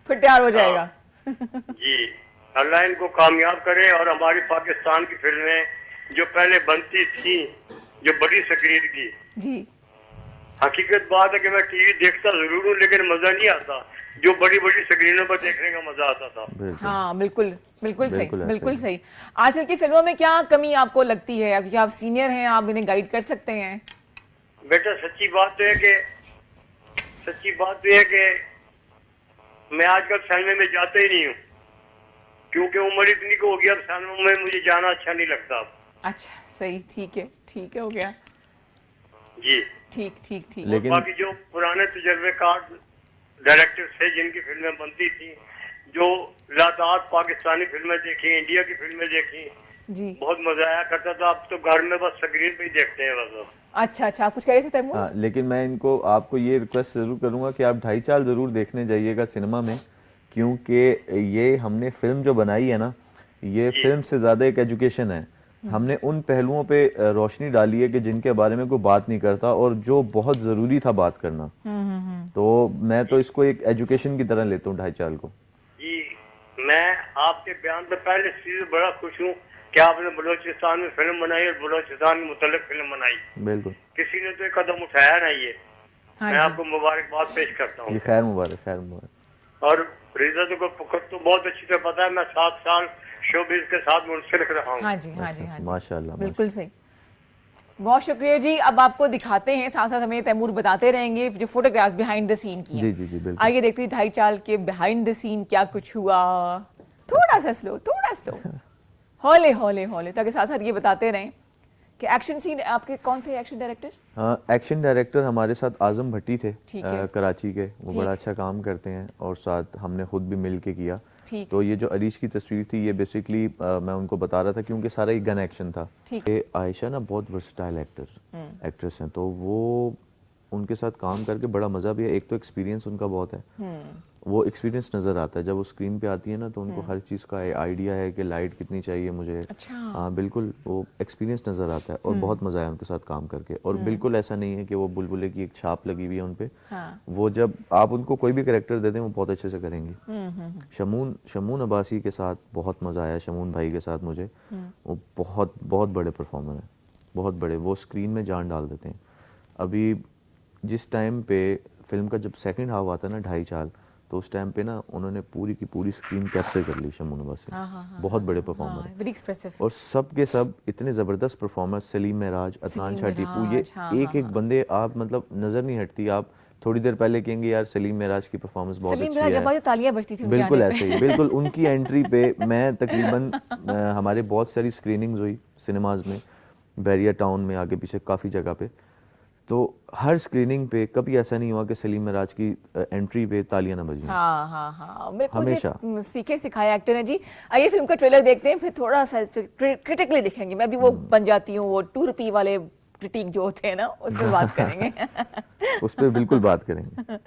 फिर तैयार हो जाएगा। जी अल्लाह इनको कामयाब करे और हमारी पाकिस्तान की फिल्में जो पहले बनती थी, जो बड़ी स्क्रीन की, जी हकीकत बात है कि मैं टीवी देखता जरूर हूँ लेकिन मजा नहीं आता जो बड़ी बड़ी स्क्रीनों पर देखने का मजा आता था। बिल्कुल। हाँ बिल्कुल बिल्कुल सही, बिल्कुल ऐसा बिल्कुल ही। सही। आजकल की फिल्मों में क्या कमी आपको लगती है? क्योंकि आप सीनियर हैं, आप इन्हें गाइड कर सकते हैं। बेटा सच्ची बात तो है कि मैं आजकल सिनेमा में जाता ही नहीं हूँ क्योंकि उम्र इतनी को हो गया, अब सिनेमा में मुझे जाना अच्छा नहीं लगता। अच्छा सही, ठीक है हो गया। जी ठीक ठीक ठीक। लेकिन बाकी जो पुराने तजर्बेकार डायरेक्टर थे जिनकी फिल्में बनती थी, जो लातार पाकिस्तानी फिल्में देखी, इंडिया की फिल्में देखी, जी बहुत मजा आया करता था। अब तो घर में बस स्क्रीन पे ही देखते हैं बस अब। अच्छा अच्छा, आप कुछ कह रहे थे तैमूर? हाँ, लेकिन मैं इनको आपको ये रिक्वेस्ट ज़रूर करूँगा कि आप ढाई चाल ज़रूर देखने जाइएगा सिनेमा में, क्योंकि ये हमने फिल्म जो बनाई है ना, ये फिल्म से ज़्यादा एक एजुकेशन है। हमने उन पहलुओं पे रोशनी डाली है कि जिनके बारे में कोई बात नहीं करता और जो बहुत ज़रूरी था बात करना। तो मैं तो इसको एक एजुकेशन की तरह लेता हूँ ढाई चाल को। जी मैं आपके बयान से पहले चीज बड़ा खुश हूँ कि आपने बलोचिस्तान में फिल्म बनाई और बलोचिस्तान के मुतल्लिक फिल्म बनाई। बिल्कुल, किसी ने तो एक कदम उठाया ना ये। हाँ मैं जी। आपको मुबारकबाद पेश करता हूँ। ये खैर मुबारक, खैर मुबारक। और रिजत को तो बहुत अच्छी तरह पता है, मैं 7 साल शोबिज के साथ मुंसलिक रहा हूँ। हाँ जी हाँ जी हाँ जी, माशाल्लाह, बिल्कुल सही। बहुत शुक्रिया जी। अब आपको दिखाते हैं, साथ साथ हमें तैमूर बताते रहेंगे जो फोटोग्राफ्स बिहाइंड द सीन की हैं। जी जी जी, बिल्कुल। आइए देखते हैं ढाई चाल के बिहाइंड द सीन क्या कुछ हुआ। थोड़ा सा स्लो, थोड़ा स्लो, हौले हौले हौले, ताकि साथ साथ ये बताते रहें कि एक्शन सीन आपके कौन थे एक्शन डायरेक्टर? हाँ, एक्शन डायरेक्टर हमारे साथ आजम भट्टी थे, ठीक है। कराची के। वो ठीक। बड़ा अच्छा काम करते हैं और साथ हमने खुद भी मिल के किया। ठीक। तो ये जो अरीश की तस्वीर थी, ये बेसिकली मैं उनको बता रहा था क्योंकि सारा एक गन एक्शन था। ठीक। ये आयशा ना बहुत वर्सटाइल एक्ट्रेस हैं, तो वो उनके साथ काम करके बड़ा मज़ा भी है। एक तो एक्सपीरियंस उनका बहुत है, वो एक्सपीरियंस नज़र आता है जब वो स्क्रीन पे आती है ना, तो उनको हर चीज़ का आइडिया है कि लाइट कितनी चाहिए मुझे। अच्छा। हाँ बिल्कुल, वो एक्सपीरियंस नज़र आता है और बहुत मज़ा आया उनके साथ काम करके। और बिल्कुल ऐसा नहीं है कि वो बुलबुले की एक छाप लगी हुई है उन पे। हाँ। वो जब आप उनको कोई भी कैरेक्टर दे दें वो बहुत अच्छे से करेंगी। शमून अब्बासी के साथ बहुत मज़ा आया, शमून भाई के साथ मुझे। वो बहुत बहुत बड़े परफॉर्मर हैं, बहुत बड़े। वो स्क्रीन में जान डाल देते हैं। अभी जिस टाइम पे फिल्म का जब सेकंड हाफ आता है ना ढाई चाल, तो उस टाइम पे ना उन्होंने पूरी की पूरी स्क्रीन कैप्चर कर ली शम्मू नवाज सिंह, बहुत बड़े परफॉर्मर वेरी एक्सप्रेसिव। और सब के सब इतने ज़बरदस्त परफॉर्मर्स, सलीम महराज, अदनान शाह टीपू, ये एक एक बंदे आप मतलब नज़र नहीं हटती, आप थोड़ी देर पहले कहेंगे यार सलीम महराज की परफॉर्मेंस बहुत अच्छी है, जब तालियां बजती थी उनके बिल्कुल आने पे। ऐसे ही, बिल्कुल उनकी एंट्री पे मैं तकरीबन हमारे बहुत सारी स्क्रीनिंग्स हुई सिनेमाज में, बैरिया टाउन में, आगे पीछे काफ़ी जगह पे, तो हर स्क्रीनिंग पे कभी ऐसा नहीं हुआ कि सलीम महराज की एंट्री पे तालियां ना बजी। हाँ बिल्कुल, हमेशा। सीखे सिखाया एक्टर है जी। आइए फिल्म का ट्रेलर देखते हैं, फिर थोड़ा सा क्रिटिकली देखेंगे। मैं भी वो बन जाती हूँ, वो 2 रुपये वाले क्रिटिक जो होते हैं ना, उस पर बात करेंगे। उस पर बिल्कुल बात करेंगे।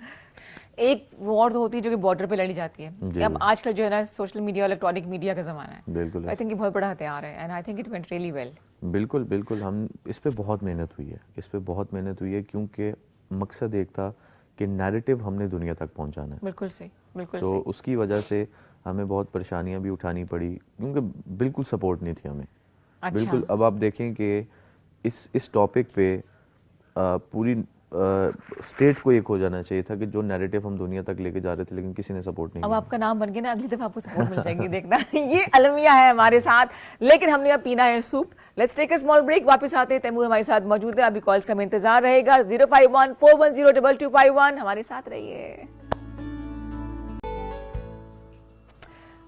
एक वॉर तो होती है जो कि बॉर्डर पे लड़ी जाती है। जी, अब आजकल जो है ना सोशल मीडिया, इलेक्ट्रॉनिक मीडिया का जमाना है, बिल्कुल आई थिंक ये बहुत बड़ा हथियार है, and I think it went really well. बिल्कुल बिल्कुल, हम इस पे बहुत मेहनत हुई है, इस पे बहुत मेहनत हुई है, क्योंकि मकसद एक था कि नैरेटिव हमने दुनिया तक पहुंचाना है। बिल्कुल सही, बिल्कुल तो सही। उसकी वजह से हमें बहुत परेशानियां भी उठानी पड़ी, क्योंकि बिल्कुल सपोर्ट नहीं थी हमें। अच्छा। बिल्कुल, अब आप देखें कि इस टॉपिक पे पूरी स्टेट को एक हो जाना चाहिए था कि जो नैरेटिव हम दुनिया तक लेके जा रहे थे, लेकिन किसी ने सपोर्ट नहीं अब किया। आपका नाम बन गया ना, अगली दफा आपको सपोर्ट मिल जाएंगी, देखना। ये अलमिया है हमारे साथ, लेकिन हमने अब पीना है soup. Let's take a small break, वापस आते हैं। तैमूर हमारे साथ मौजूद है, अभी कॉल्स का हमें इंतजार रहेगा। 051-410-2251 हमारे साथ रहिए।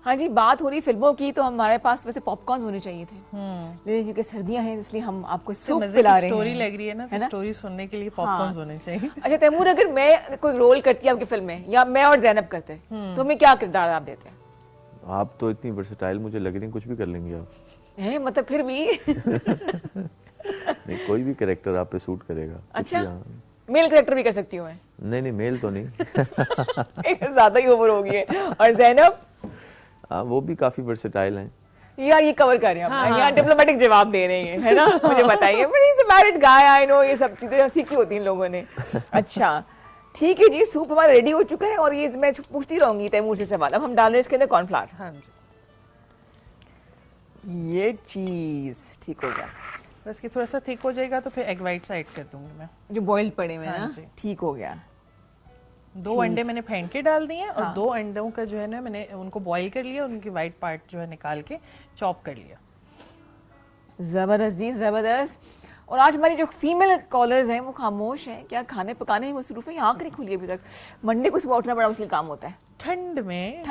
हाँ जी, बात हो रही फिल्मों की, तो हमारे पास वैसे पॉपकॉर्न होने चाहिए थे, लेकिन क्योंकि सर्दियां हैं इसलिए हम आपको सूप पिला रहे हैं। स्टोरी लग रही है ना, तो स्टोरी सुनने के लिए पॉपकॉर्न होने चाहिए। अच्छा तैमूर, अगर मैं कोई रोल करती आपकी फिल्म में, या मैं और जैनब करते, तो हमें क्या किरदार आप देते हैं? आप तो इतनी वर्सेटाइल मुझे लग रही है, कुछ भी कर लेंगे आप। हैं, मतलब फिर भी नहीं, कोई भी कैरेक्टर आप पे सूट करेगा। कुछ अच्छा, भी, हाँ। मेल कैरेक्टर भी कर सकती हूँ मैं? नहीं मेल तो नहीं। ज्यादा ही ओवर हो गई है। और जैनब? हाँ, वो भी काफी वर्सेटाइल हैं। या ये कवर कर रहे हैं हम, यहाँ डिप्लोमेटिक जवाब दे रहे हैं, है ना? मुझे बताइए, but is a married guy, I know, ये सब चीजें सीखी होती हैं लोगों ने। अच्छा ठीक है जी, सूप हमारा रेडी हो चुका है, और ये मैं पूछती रहूंगी तैमूर से सवाल। अब हम डाल रहे हैं इसके अंदर कॉर्नफ्लावर। हाँ जी, ये चीज ठीक हो गया, बस कि थोड़ा सा थिक हो जाएगा तो फिर एग वाइट्स ऐड कर दूंगी मैं। जो बॉइल्ड पड़े हुए हैं हाँ ना, जी। ठीक हो गया। 2 अंडे मैंने फेंट के डाल दिए, और हाँ। 2 अंडों का जो है ना, मैंने उनको बॉईल कर लिया, उनकी वाइट पार्ट जो है निकाल के चॉप कर लिया। जबरदस्त जी, जबरदस्त। और आज हमारी जो फीमेल कॉलर्स हैं वो खामोश हैं, क्या खाने पकाने में मसरूफ है, आँख नहीं खुली अभी तक। मंडे को सुबह उठना बड़ा मुश्किल काम होता है। ठंड में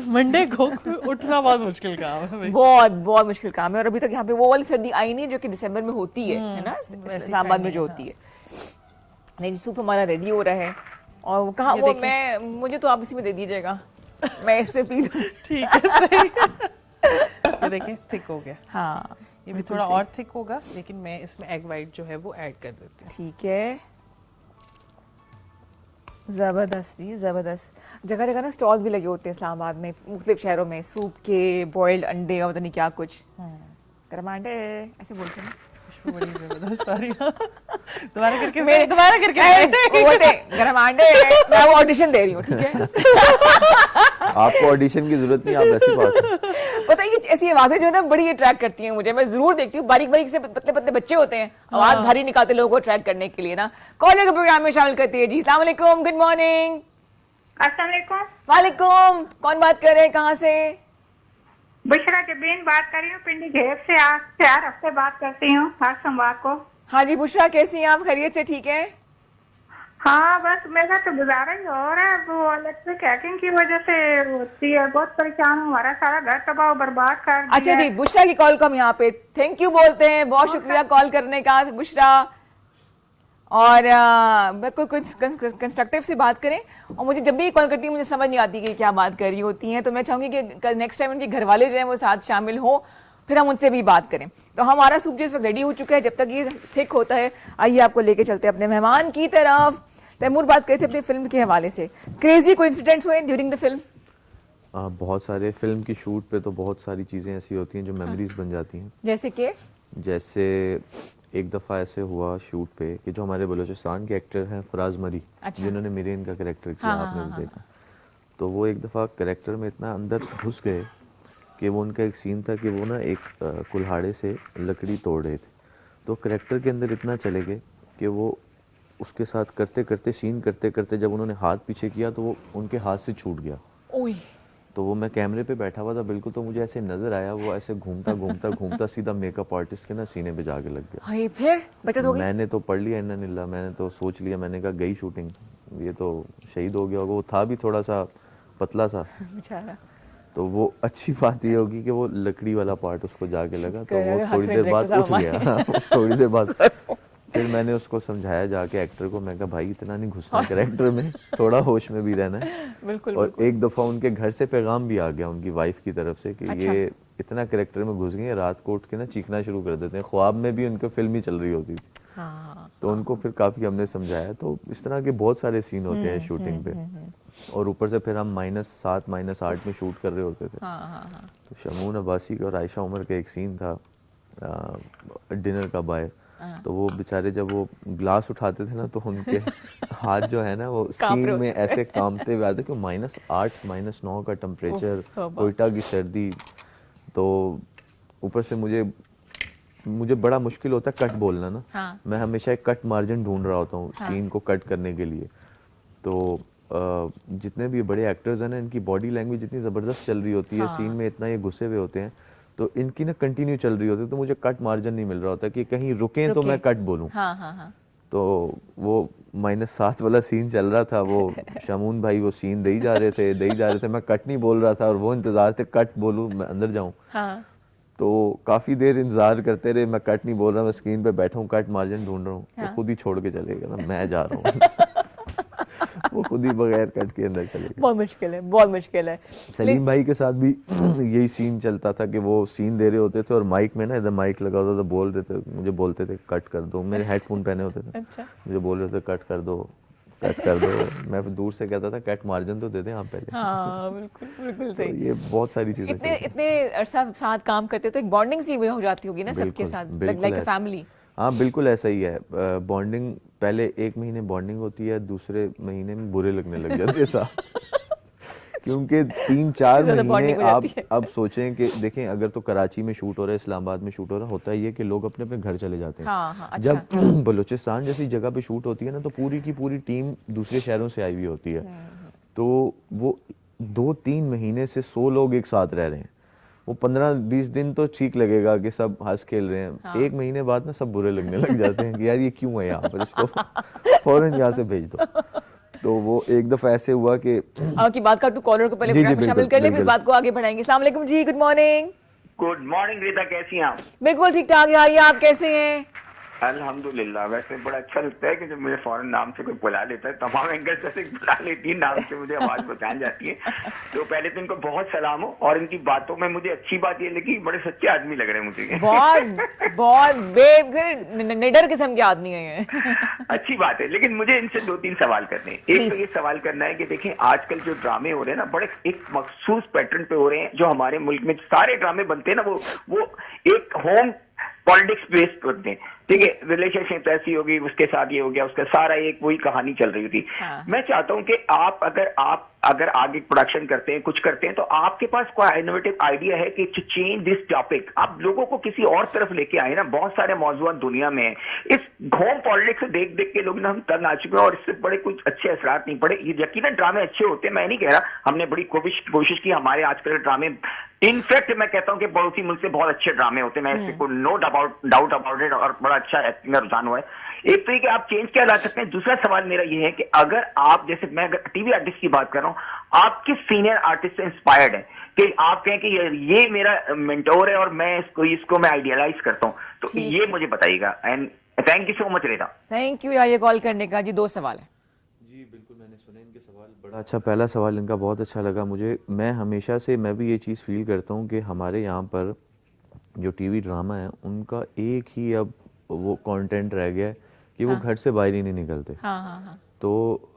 मंडे को उठना बहुत मुश्किल काम है भाई। बहुत बहुत मुश्किल काम है, और अभी तक यहाँ पे वो वाली सर्दी आई नहीं जो कि दिसंबर में होती है ना, इस्लामाबाद में जो होती है। नहीं, सूप हमारा रेडी हो रहा है, और कहाँ वो, मैं मुझे तो आप इसी में दे दीजिएगा, मैं इसमें पी लूँ। ठीक है, सही। ये देखिए थिक हो गया। हाँ, ये भी थोड़ा और थिक होगा, लेकिन मैं इसमें एग वाइट जो है वो ऐड कर देती हूँ। ठीक है, ज़बरदस्त जी, ज़बरदस्त। जगह जगह ना स्टॉल्स भी लगे होते हैं इस्लामाबाद में, मुख्तलिफ शहरों में, सूप के, बॉइल्ड अंडे और पता नहीं क्या कुछ, गरम अंडे ऐसे बोलते हैं। खुशबू बड़ी जबरदस्त आ रही है। दोबारा करके गरम अंडे, मैं वो ऑडिशन दे रही हूँ, ठीक है? आपको ऑडिशन की जरूरत नहीं, आप ऐसे पास हैं। पता है ये ऐसी आवाजें जो है ना बड़ी अट्रैक्ट करती हैं मुझे, मैं जरूर देखती हूँ। बारीक बारीक से पतले पतले बच्चे होते हैं, आवाज भारी निकालते लोगों को अट्रैक्ट करने के लिए ना, कॉलर के प्रोग्राम में शामिल करती है जी। अस्सलाम वालेकुम, गुड मॉर्निंग। अस्सलाम वालेकुम। वालेकुम, कौन बात कर रहे हैं, कहाँ से? बुशरा के बेन बात कर रही हूँ, पिंडी घेर से। आज से हर हफ्ते बात करती हूँ, हर सोमवार को। हाँ जी बुशरा, कैसी हैं आप? खैरियत से? ठीक है। हाँ, बस मेरा तो गुजारा ही हो रहा है, वो इलेक्ट्रिक हैकिंग की वजह से होती है, बहुत परेशान हूँ, हमारा सारा घर तबाह बर्बाद कर दिया। अच्छा जी, बुशरा की कॉल को हम यहाँ पे थैंक यू बोलते हैं, बहुत शुक्रिया कॉल करने का बुशरा। और कोई कंस्ट्रक्टिव से बात करें, और मुझे जब भी कॉल करती है मुझे समझ नहीं आती कि क्या बात कर रही होती हैं, तो मैं चाहूँगी कि नेक्स्ट टाइम उनके घर वाले जो हैं वो साथ शामिल हो, फिर हम उनसे भी बात करें। तो हमारा सूप जो इस वक्त रेडी हो चुका है, जब तक ये थिक होता है आइए आपको लेके चलते हैं अपने मेहमान की तरफ। तैमूर बात करे थे अपनी फिल्म के हवाले से, क्रेजी कोइंसिडेंट्स हुए ड्यूरिंग द फिल्म? बहुत सारे, फिल्म की शूट पे तो बहुत सारी चीज़ें ऐसी होती हैं जो मेमोरीज बन जाती हैं। जैसे एक दफ़ा ऐसे हुआ शूट पे कि जो हमारे बलूचिस्तान के एक्टर हैं फराज मरी, अच्छा। जिन्होंने मीरेन का कैरेक्टर किया, आपने भी देखा, तो वो एक दफ़ा कैरेक्टर में इतना अंदर घुस गए कि वो उनका एक सीन था कि वो ना एक कुल्हाड़े से लकड़ी तोड़ रहे थे, तो कैरेक्टर के अंदर इतना चले गए कि वो उसके साथ करते करते सीन करते करते जब उन्होंने हाथ पीछे किया तो वो उनके हाथ से छूट गया। ओए तो वो मैं कैमरे पे बैठा हुआ था बिल्कुल, तो मुझे ऐसे नजर आया वो ऐसे घूमता घूमता घूमता सीधा मेकअप आर्टिस्ट के ना सीने पे जाके लग गया। हाय, फिर बचत हो गई। मैंने तो पढ़ लिया इन्ना निल्ला, मैंने तो सोच लिया, मैंने कहा गई शूटिंग, ये तो शहीद हो गया होगा। वो था भी थोड़ा सा पतला सा, बेचारा। तो वो अच्छी बात ये होगी कि वो लकड़ी वाला पार्ट उसको जाके लगा, तो वो हंस थोड़ी रहे देर बाद director उठ साहब गया। थोड़ी देर बाद फिर मैंने उसको समझाया जाके एक्टर को, मैं कहा भाई इतना नहीं घुसना कैरेक्टर में, थोड़ा होश में भी रहना है। बिल्कुल और एक दफा उनके घर से पैगाम भी आ गया उनकी वाइफ की तरफ से कि अच्छा। ये इतना कैरेक्टर में घुस गई है, रात को उठ के ना चीखना शुरू कर देते हैं। ख्वाब में भी उनकी फिल्म ही चल रही होती थी। हाँ, तो उनको फिर काफी हमने समझाया। तो इस तरह के बहुत सारे सीन होते हैं शूटिंग पे, और ऊपर से फिर हम -7 -8 में शूट कर रहे होते थे। हाँ, हाँ, हाँ। तो शमून अब्बासी का और आयशा उमर का एक सीन था डिनर का बाय, तो वो बेचारे जब वो ग्लास उठाते थे ना तो उनके हाथ जो है ना वो कांप सीन रहे में होते ऐसे कांपते हुए आते कि -8 -9 का टेम्परेचर, तौबा। कोयटा की सर्दी। तो ऊपर से मुझे बड़ा मुश्किल होता है कट बोलना ना। हाँ। मैं हमेशा एक कट मार्जिन ढूंढ रहा होता हूँ सीन को कट करने के लिए। तो जितने भी बड़े एक्टर्स हैं ना, इनकी बॉडी लैंग्वेज इतनी ज़बरदस्त चल रही होती है, हाँ। सीन में इतना ये घुसे हुए होते हैं, तो इनकी ना कंटिन्यू चल रही होती है, तो मुझे कट मार्जिन नहीं मिल रहा होता कि कहीं रुकें तो रुके। मैं कट बोलूं। हाँ, हाँ, हाँ। तो वो -7 वाला सीन चल रहा था, वो शमून भाई वो सीन दे ही जा रहे थे, मैं कट नहीं बोल रहा था और वो इंतजार थे कट बोलूं, मैं अंदर जाऊं। हाँ। तो काफी देर इंतजार करते रहे, मैं कट नहीं बोल रहा, मैं स्क्रीन पे बैठा हूँ, कट मार्जिन ढूंढ रहा हूँ। हाँ। वो खुद ही छोड़ के चले गए, मैं जा रहा हूँ। वो खुद ही बगैर कट के अंदर चले गए। बहुत मुश्किल है, बहुत मुश्किल है। सलीम भाई के साथ भी यही सीन चलता था कि वो सीन दे रहे होते थे और माइक में ना इधर माइक लगा होता था, बोल रहे थे, मुझे बोलते थे कट कर दो, मेरे हेडफोन पहने होते थे, अच्छा। मुझे बोल रहे थे कट कर दो, कट कर दो। मैं दूर से कहता था कट मार्जिन तो दे दें आप पहले। हाँ, बिल्कुल बिल्कुल तो सही। ये बहुत सारी चीजें इतने चलती हैं। इतने अरसा साथ काम करते तो एक बॉन्डिंग सी भी हो जाती होगी ना सबके बिल्कुल, साथ, बिल्कुल लाइक अ ऐसा। फैमिली। हाँ बिल्कुल ऐसा ही है। बॉन्डिंग पहले 1 महीने बॉन्डिंग होती है, दूसरे महीने में बुरे लगने लग जाते हैं साथ। क्योंकि 3-4 ज्यादा महीने bonding हो आप जाती है। अब सोचें कि देखें, अगर तो कराची में शूट हो रहा है, इस्लामाबाद में शूट हो रहा है, होता है ये कि लोग अपने अपने घर चले जाते हैं। हाँ, हाँ, अच्छा। जब बलूचिस्तान जैसी जगह पे शूट होती है ना, तो पूरी की पूरी टीम दूसरे शहरों से आई हुई होती है। तो वो 2-3 महीने से 100 लोग एक साथ रह रहे हैं। वो 15-20 दिन तो ठीक लगेगा कि सब हंस खेल रहे हैं। हाँ। 1 महीने बाद ना सब बुरे लगने लग जाते हैं कि यार ये क्यों है यहाँ पर, इसको फौरन यहाँ से भेज दो। तो वो एक दफा ऐसे हुआ कि आपकी बात का टू कॉलर को पहले जी, जी, प्रोग्राम में शामिल बिल्कुल, कर ले, फिर बिल्कुल। बात को आगे बढ़ाएंगे। अस्सलाम वालेकुम जी, good morning. Good morning Rita, कैसी हैं आप? बिल्कुल ठीक ठाक यार, ये आप कैसे हैं? अल्हम्दुलिल्लाह। वैसे बड़ा अच्छा लगता है कि जब मुझे फौरन नाम से कोई बुला लेता है, तमाम एंगल से बुला लेती है नाम से, मुझे आवाज पहचान जाती है। तो पहले तो इनको बहुत सलाम हो, और इनकी बातों में मुझे अच्छी बात ये लगी, बड़े सच्चे आदमी लग रहे हैं मुझे। बहुत बहुत निडर किस्म के आदमी हैं। अच्छी बात है, लेकिन मुझे इनसे 2-3 सवाल करने हैं। एक तो ये सवाल करना है कि देखें आजकल जो ड्रामे हो रहे हैं ना, बड़े एक मखसूस पैटर्न पे हो रहे हैं। जो हमारे मुल्क में सारे ड्रामे बनते हैं ना, वो एक होम पॉलिटिक्स बेस्ड होते हैं, ठीक है। रिलेशनशिप ऐसी होगी, उसके साथ ये हो गया, उसका सारा एक वही कहानी चल रही होती। हाँ। मैं चाहता हूं कि आप अगर आगे प्रोडक्शन करते हैं, कुछ करते हैं, तो आपके पास कोई इनोवेटिव आइडिया है कि टू चेंज दिस टॉपिक, आप लोगों को किसी और तरफ लेके आए ना। बहुत सारे मौजूद दुनिया में है, इस होम पॉलिटिक्स से देख देख के लोग ना हम तंग आ चुके हैं, और इससे बड़े कुछ अच्छे असरात नहीं पड़े। ये यकीनन ड्रामे अच्छे होते हैं, मैं नहीं कह रहा, हमने बड़ी कोशिश की, हमारे आजकल ड्रामे, इनफैक्ट मैं कहता हूं कि पड़ोसी मुल्क से बहुत अच्छे ड्रामे होते हैं, मैं इससे कोई नो डाउट अबाउट इट, और बड़ा अच्छा एक्टिंग का रुझान हुआ है। एक तो ये कि आप चेंज क्या ला सकते हैं। दूसरा सवाल मेरा ये है कि अगर आप, जैसे मैं अगर टीवी आर्टिस्ट की बात कर रहा हूं, आप किस सीनियर आर्टिस्ट से इंस्पायर्ड है कि आप कहें कि ये मेरा मेंटोर है और मैं इसको मैं आइडियलाइज करता हूं, तो ठीक। ये मुझे बताइएगा। And thank you so much रेता। थैंक यू यार ये कॉल करने का। जी 2 सवाल है। जी बिल्कुल, मैंने सुने इनके सवाल, बड़ा अच्छा पहला सवाल इनका बहुत अच्छा लगा मुझे। मैं हमेशा से मैं भी ये चीज़ फील करता हूँ कि हमारे यहाँ पर जो टीवी ड्रामा है उनका एक ही अब वो कंटेंट रह गया है कि वो घर से बाहर ही नहीं निकलते। हाँ, हाँ, हाँ। तो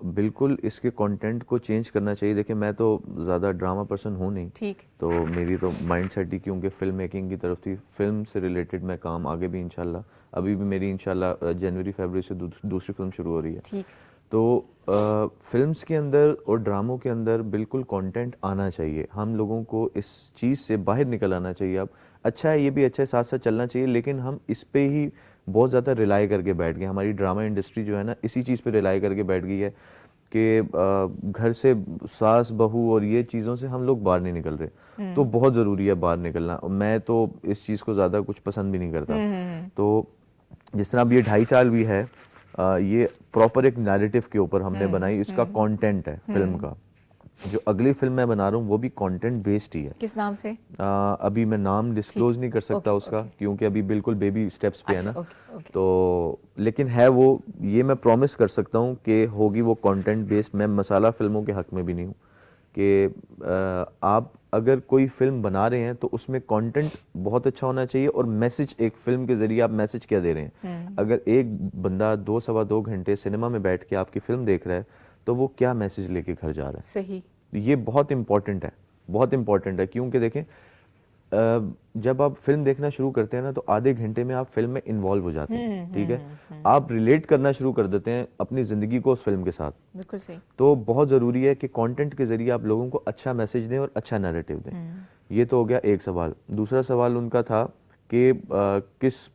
बिल्कुल इसके कंटेंट को चेंज करना चाहिए। देखिए मैं तो ज़्यादा ड्रामा पर्सन हूँ नहीं, ठीक। तो मेरी तो माइंड सेट ही क्योंकि फिल्म मेकिंग की तरफ थी, फिल्म से रिलेटेड मैं काम आगे भी इंशाल्लाह, अभी भी मेरी इंशाल्लाह जनवरी-फरवरी से दूसरी फिल्म शुरू हो रही है। ठीक। तो फिल्म्स के अंदर और ड्रामों के अंदर बिल्कुल कंटेंट आना चाहिए। हम लोगों को इस चीज़ से बाहर निकल आना चाहिए। अब अच्छा है, ये भी अच्छा है, साथ साथ चलना चाहिए, लेकिन हम इस पे ही बहुत ज़्यादा रिलाई करके बैठ गए। हमारी ड्रामा इंडस्ट्री जो है ना इसी चीज़ पे रिलाई करके बैठ गई है कि घर से सास बहू और ये चीज़ों से हम लोग बाहर नहीं निकल रहे। तो बहुत ज़रूरी है बाहर निकलना। मैं तो इस चीज़ को ज़्यादा कुछ पसंद भी नहीं करता। तो जिस तरह अब ये 2.5 साल भी है, ये प्रॉपर एक नैरेटिव के ऊपर हमने बनाई, इसका कंटेंट है फिल्म का। जो अगली फिल्म मैं बना रहा हूँ वो भी कंटेंट बेस्ड ही है। किस नाम से? अभी मैं नाम डिस्क्लोज नहीं कर सकता उसका, क्योंकि अभी बिल्कुल बेबी स्टेप्स पे है ना। तो लेकिन है वो, ये मैं प्रॉमिस कर सकता हूँ कि होगी वो कंटेंट बेस्ड। मैं मसाला फिल्मों के हक में भी नहीं हूँ कि आप अगर कोई फिल्म बना रहे हैं तो उसमें कंटेंट बहुत अच्छा होना चाहिए और मैसेज, एक फिल्म के जरिए आप मैसेज क्या दे रहे हैं। अगर एक बंदा 2-2.25 घंटे सिनेमा में बैठ के आपकी फिल्म देख रहा है तो वो क्या मैसेज लेके घर जा रहा है। सही, ये बहुत इंपॉर्टेंट है, बहुत इंपॉर्टेंट है। क्योंकि देखें, जब आप फिल्म देखना शुरू करते हैं ना तो आधे घंटे में आप फिल्म में इन्वॉल्व हो जाते हैं, ठीक है। आप रिलेट करना शुरू कर देते हैं अपनी जिंदगी को उस फिल्म के साथ। बिल्कुल सही। तो बहुत जरूरी है कि कंटेंट के जरिए आप लोगों को अच्छा मैसेज दें और अच्छा नैरेटिव दें। ये तो हो गया एक सवाल। दूसरा सवाल उनका था कि किस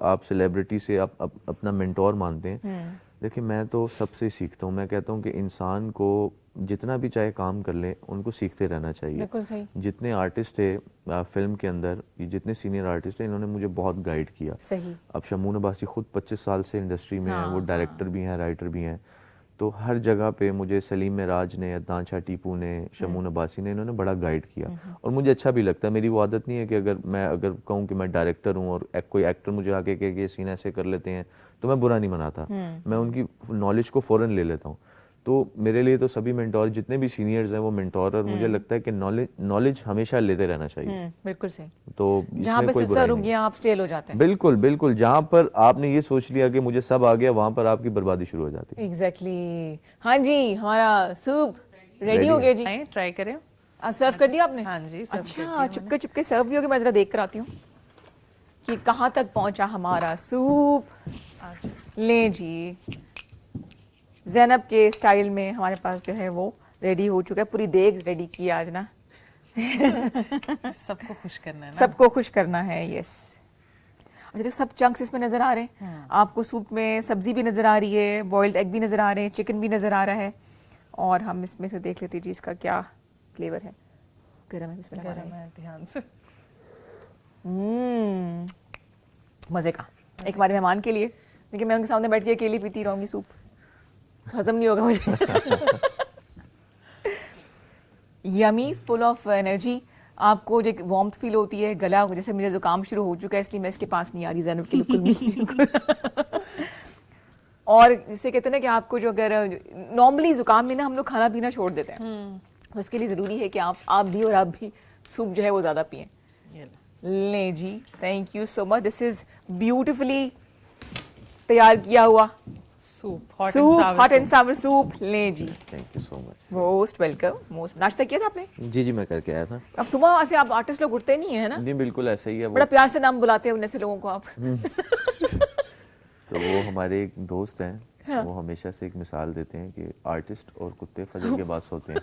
आप सेलिब्रिटी से आप अपना मेंटोर मानते हैं। देखिए, मैं तो सबसे सीखता हूँ। मैं कहता हूँ कि इंसान को जितना भी चाहे काम कर ले, उनको सीखते रहना चाहिए। बिल्कुल सही। जितने आर्टिस्ट थे फिल्म के अंदर, ये जितने सीनियर आर्टिस्ट हैं, इन्होंने मुझे बहुत गाइड किया। सही। अब शमून अब्बासी खुद 25 साल से इंडस्ट्री में है, वो डायरेक्टर भी हैं, राइटर भी हैं। तो हर जगह पे मुझे सलीम मेराज ने, अदनान शाह टीपू ने, शमून अब्बासी ने, इन्होंने बड़ा गाइड किया और मुझे अच्छा भी लगता है। मेरी वो आदत नहीं है कि अगर कहूँ कि मैं डायरेक्टर हूँ और कोई एक्टर मुझे आके कहे कि ये सीन ऐसे कर लेते हैं तो मैं बुरा नहीं मनाता। मैं उनकी नॉलेज को फ़ौरन ले लेता हूँ। तो मेरे लिए तो सभी मेंटोर, जितने भी सीनियर्स हैं, वो मेंटोर, और मुझे लगता है कि नॉलेज हमेशा लेते रहना चाहिए। बिल्कुल सही। तो जहाँ पे इसमें कोई सिलसिला बुराई रुक नहीं। गया आप स्टेल हो जाते हैं। बिल्कुल बिल्कुल, जहाँ पर आपने ये सोच लिया कि मुझे सब आ गया, वहां पर आपकी बर्बादी शुरू हो जाती है। एग्जैक्टली। हाँ जी, हमारा सूप रेडी Ready हो गया जी। ट्राई करें। सर्व कर दिया आपने? हाँ जी, सर्व कर अच्छा, दिया चुपके चुपके सर्व भी हो गया। मैं जरा देख कर आती हूँ कि कहाँ तक पहुंचा हमारा सूप। लें जी, ज़ैनब के स्टाइल में हमारे पास जो है वो रेडी हो चुका है। पूरी देग रेडी की है आज ना। सबको खुश करना है ना। सबको खुश करना है, यस। अच्छा, तो सब चंक्स इसमें नजर आ रहे हैं आपको। सूप में सब्जी भी नजर आ रही है, बॉइल्ड एग भी नजर आ रहे हैं, चिकन भी नजर आ रहा है। और हम इसमें से देख लेते हैं जी इसका क्या फ्लेवर है। गरम है, इसमें गरम है, ध्यान से। मजे का। एक हमारे मेहमान के लिए, लेकिन मैं उनके सामने बैठ के अकेली पीती रहूंगी सूप, हजम नहीं होगा मुझे। Yummy, full of energy. आपको जो वार्मथ फील होती है, गला जैसे मुझे जुकाम शुरू हो चुका है, इसलिए मैं इसके पास नहीं आ रही ज़ैनब के बिल्कुल भी। और जिसे कहते हैं ना कि आपको जो अगर नॉर्मली जुकाम में ना हम लोग खाना पीना छोड़ देते हैं, तो उसके लिए ज़रूरी है कि आप भी और आप भी सूप जो है वो ज़्यादा पिएं। लें जी, thank you so much. This is beautifully तैयार किया हुआ soup, hot and sour soup. लें जी, thank you so much. Most welcome. Most नाश्ता किया था आपने? जी मैं करके आया था। अब सुबह से आप आर्टिस्ट लोग उठते नहीं है ना? जी बिल्कुल ऐसा ही है। बड़ा प्यार से नाम बुलाते हैं उन ऐसे लोगों को आप। तो वो हमारे एक दोस्त हैं, हाँ। वो हमेशा से एक मिसाल देते हैं कि आर्टिस्ट और कुत्ते फजर के बाद सोते हैं।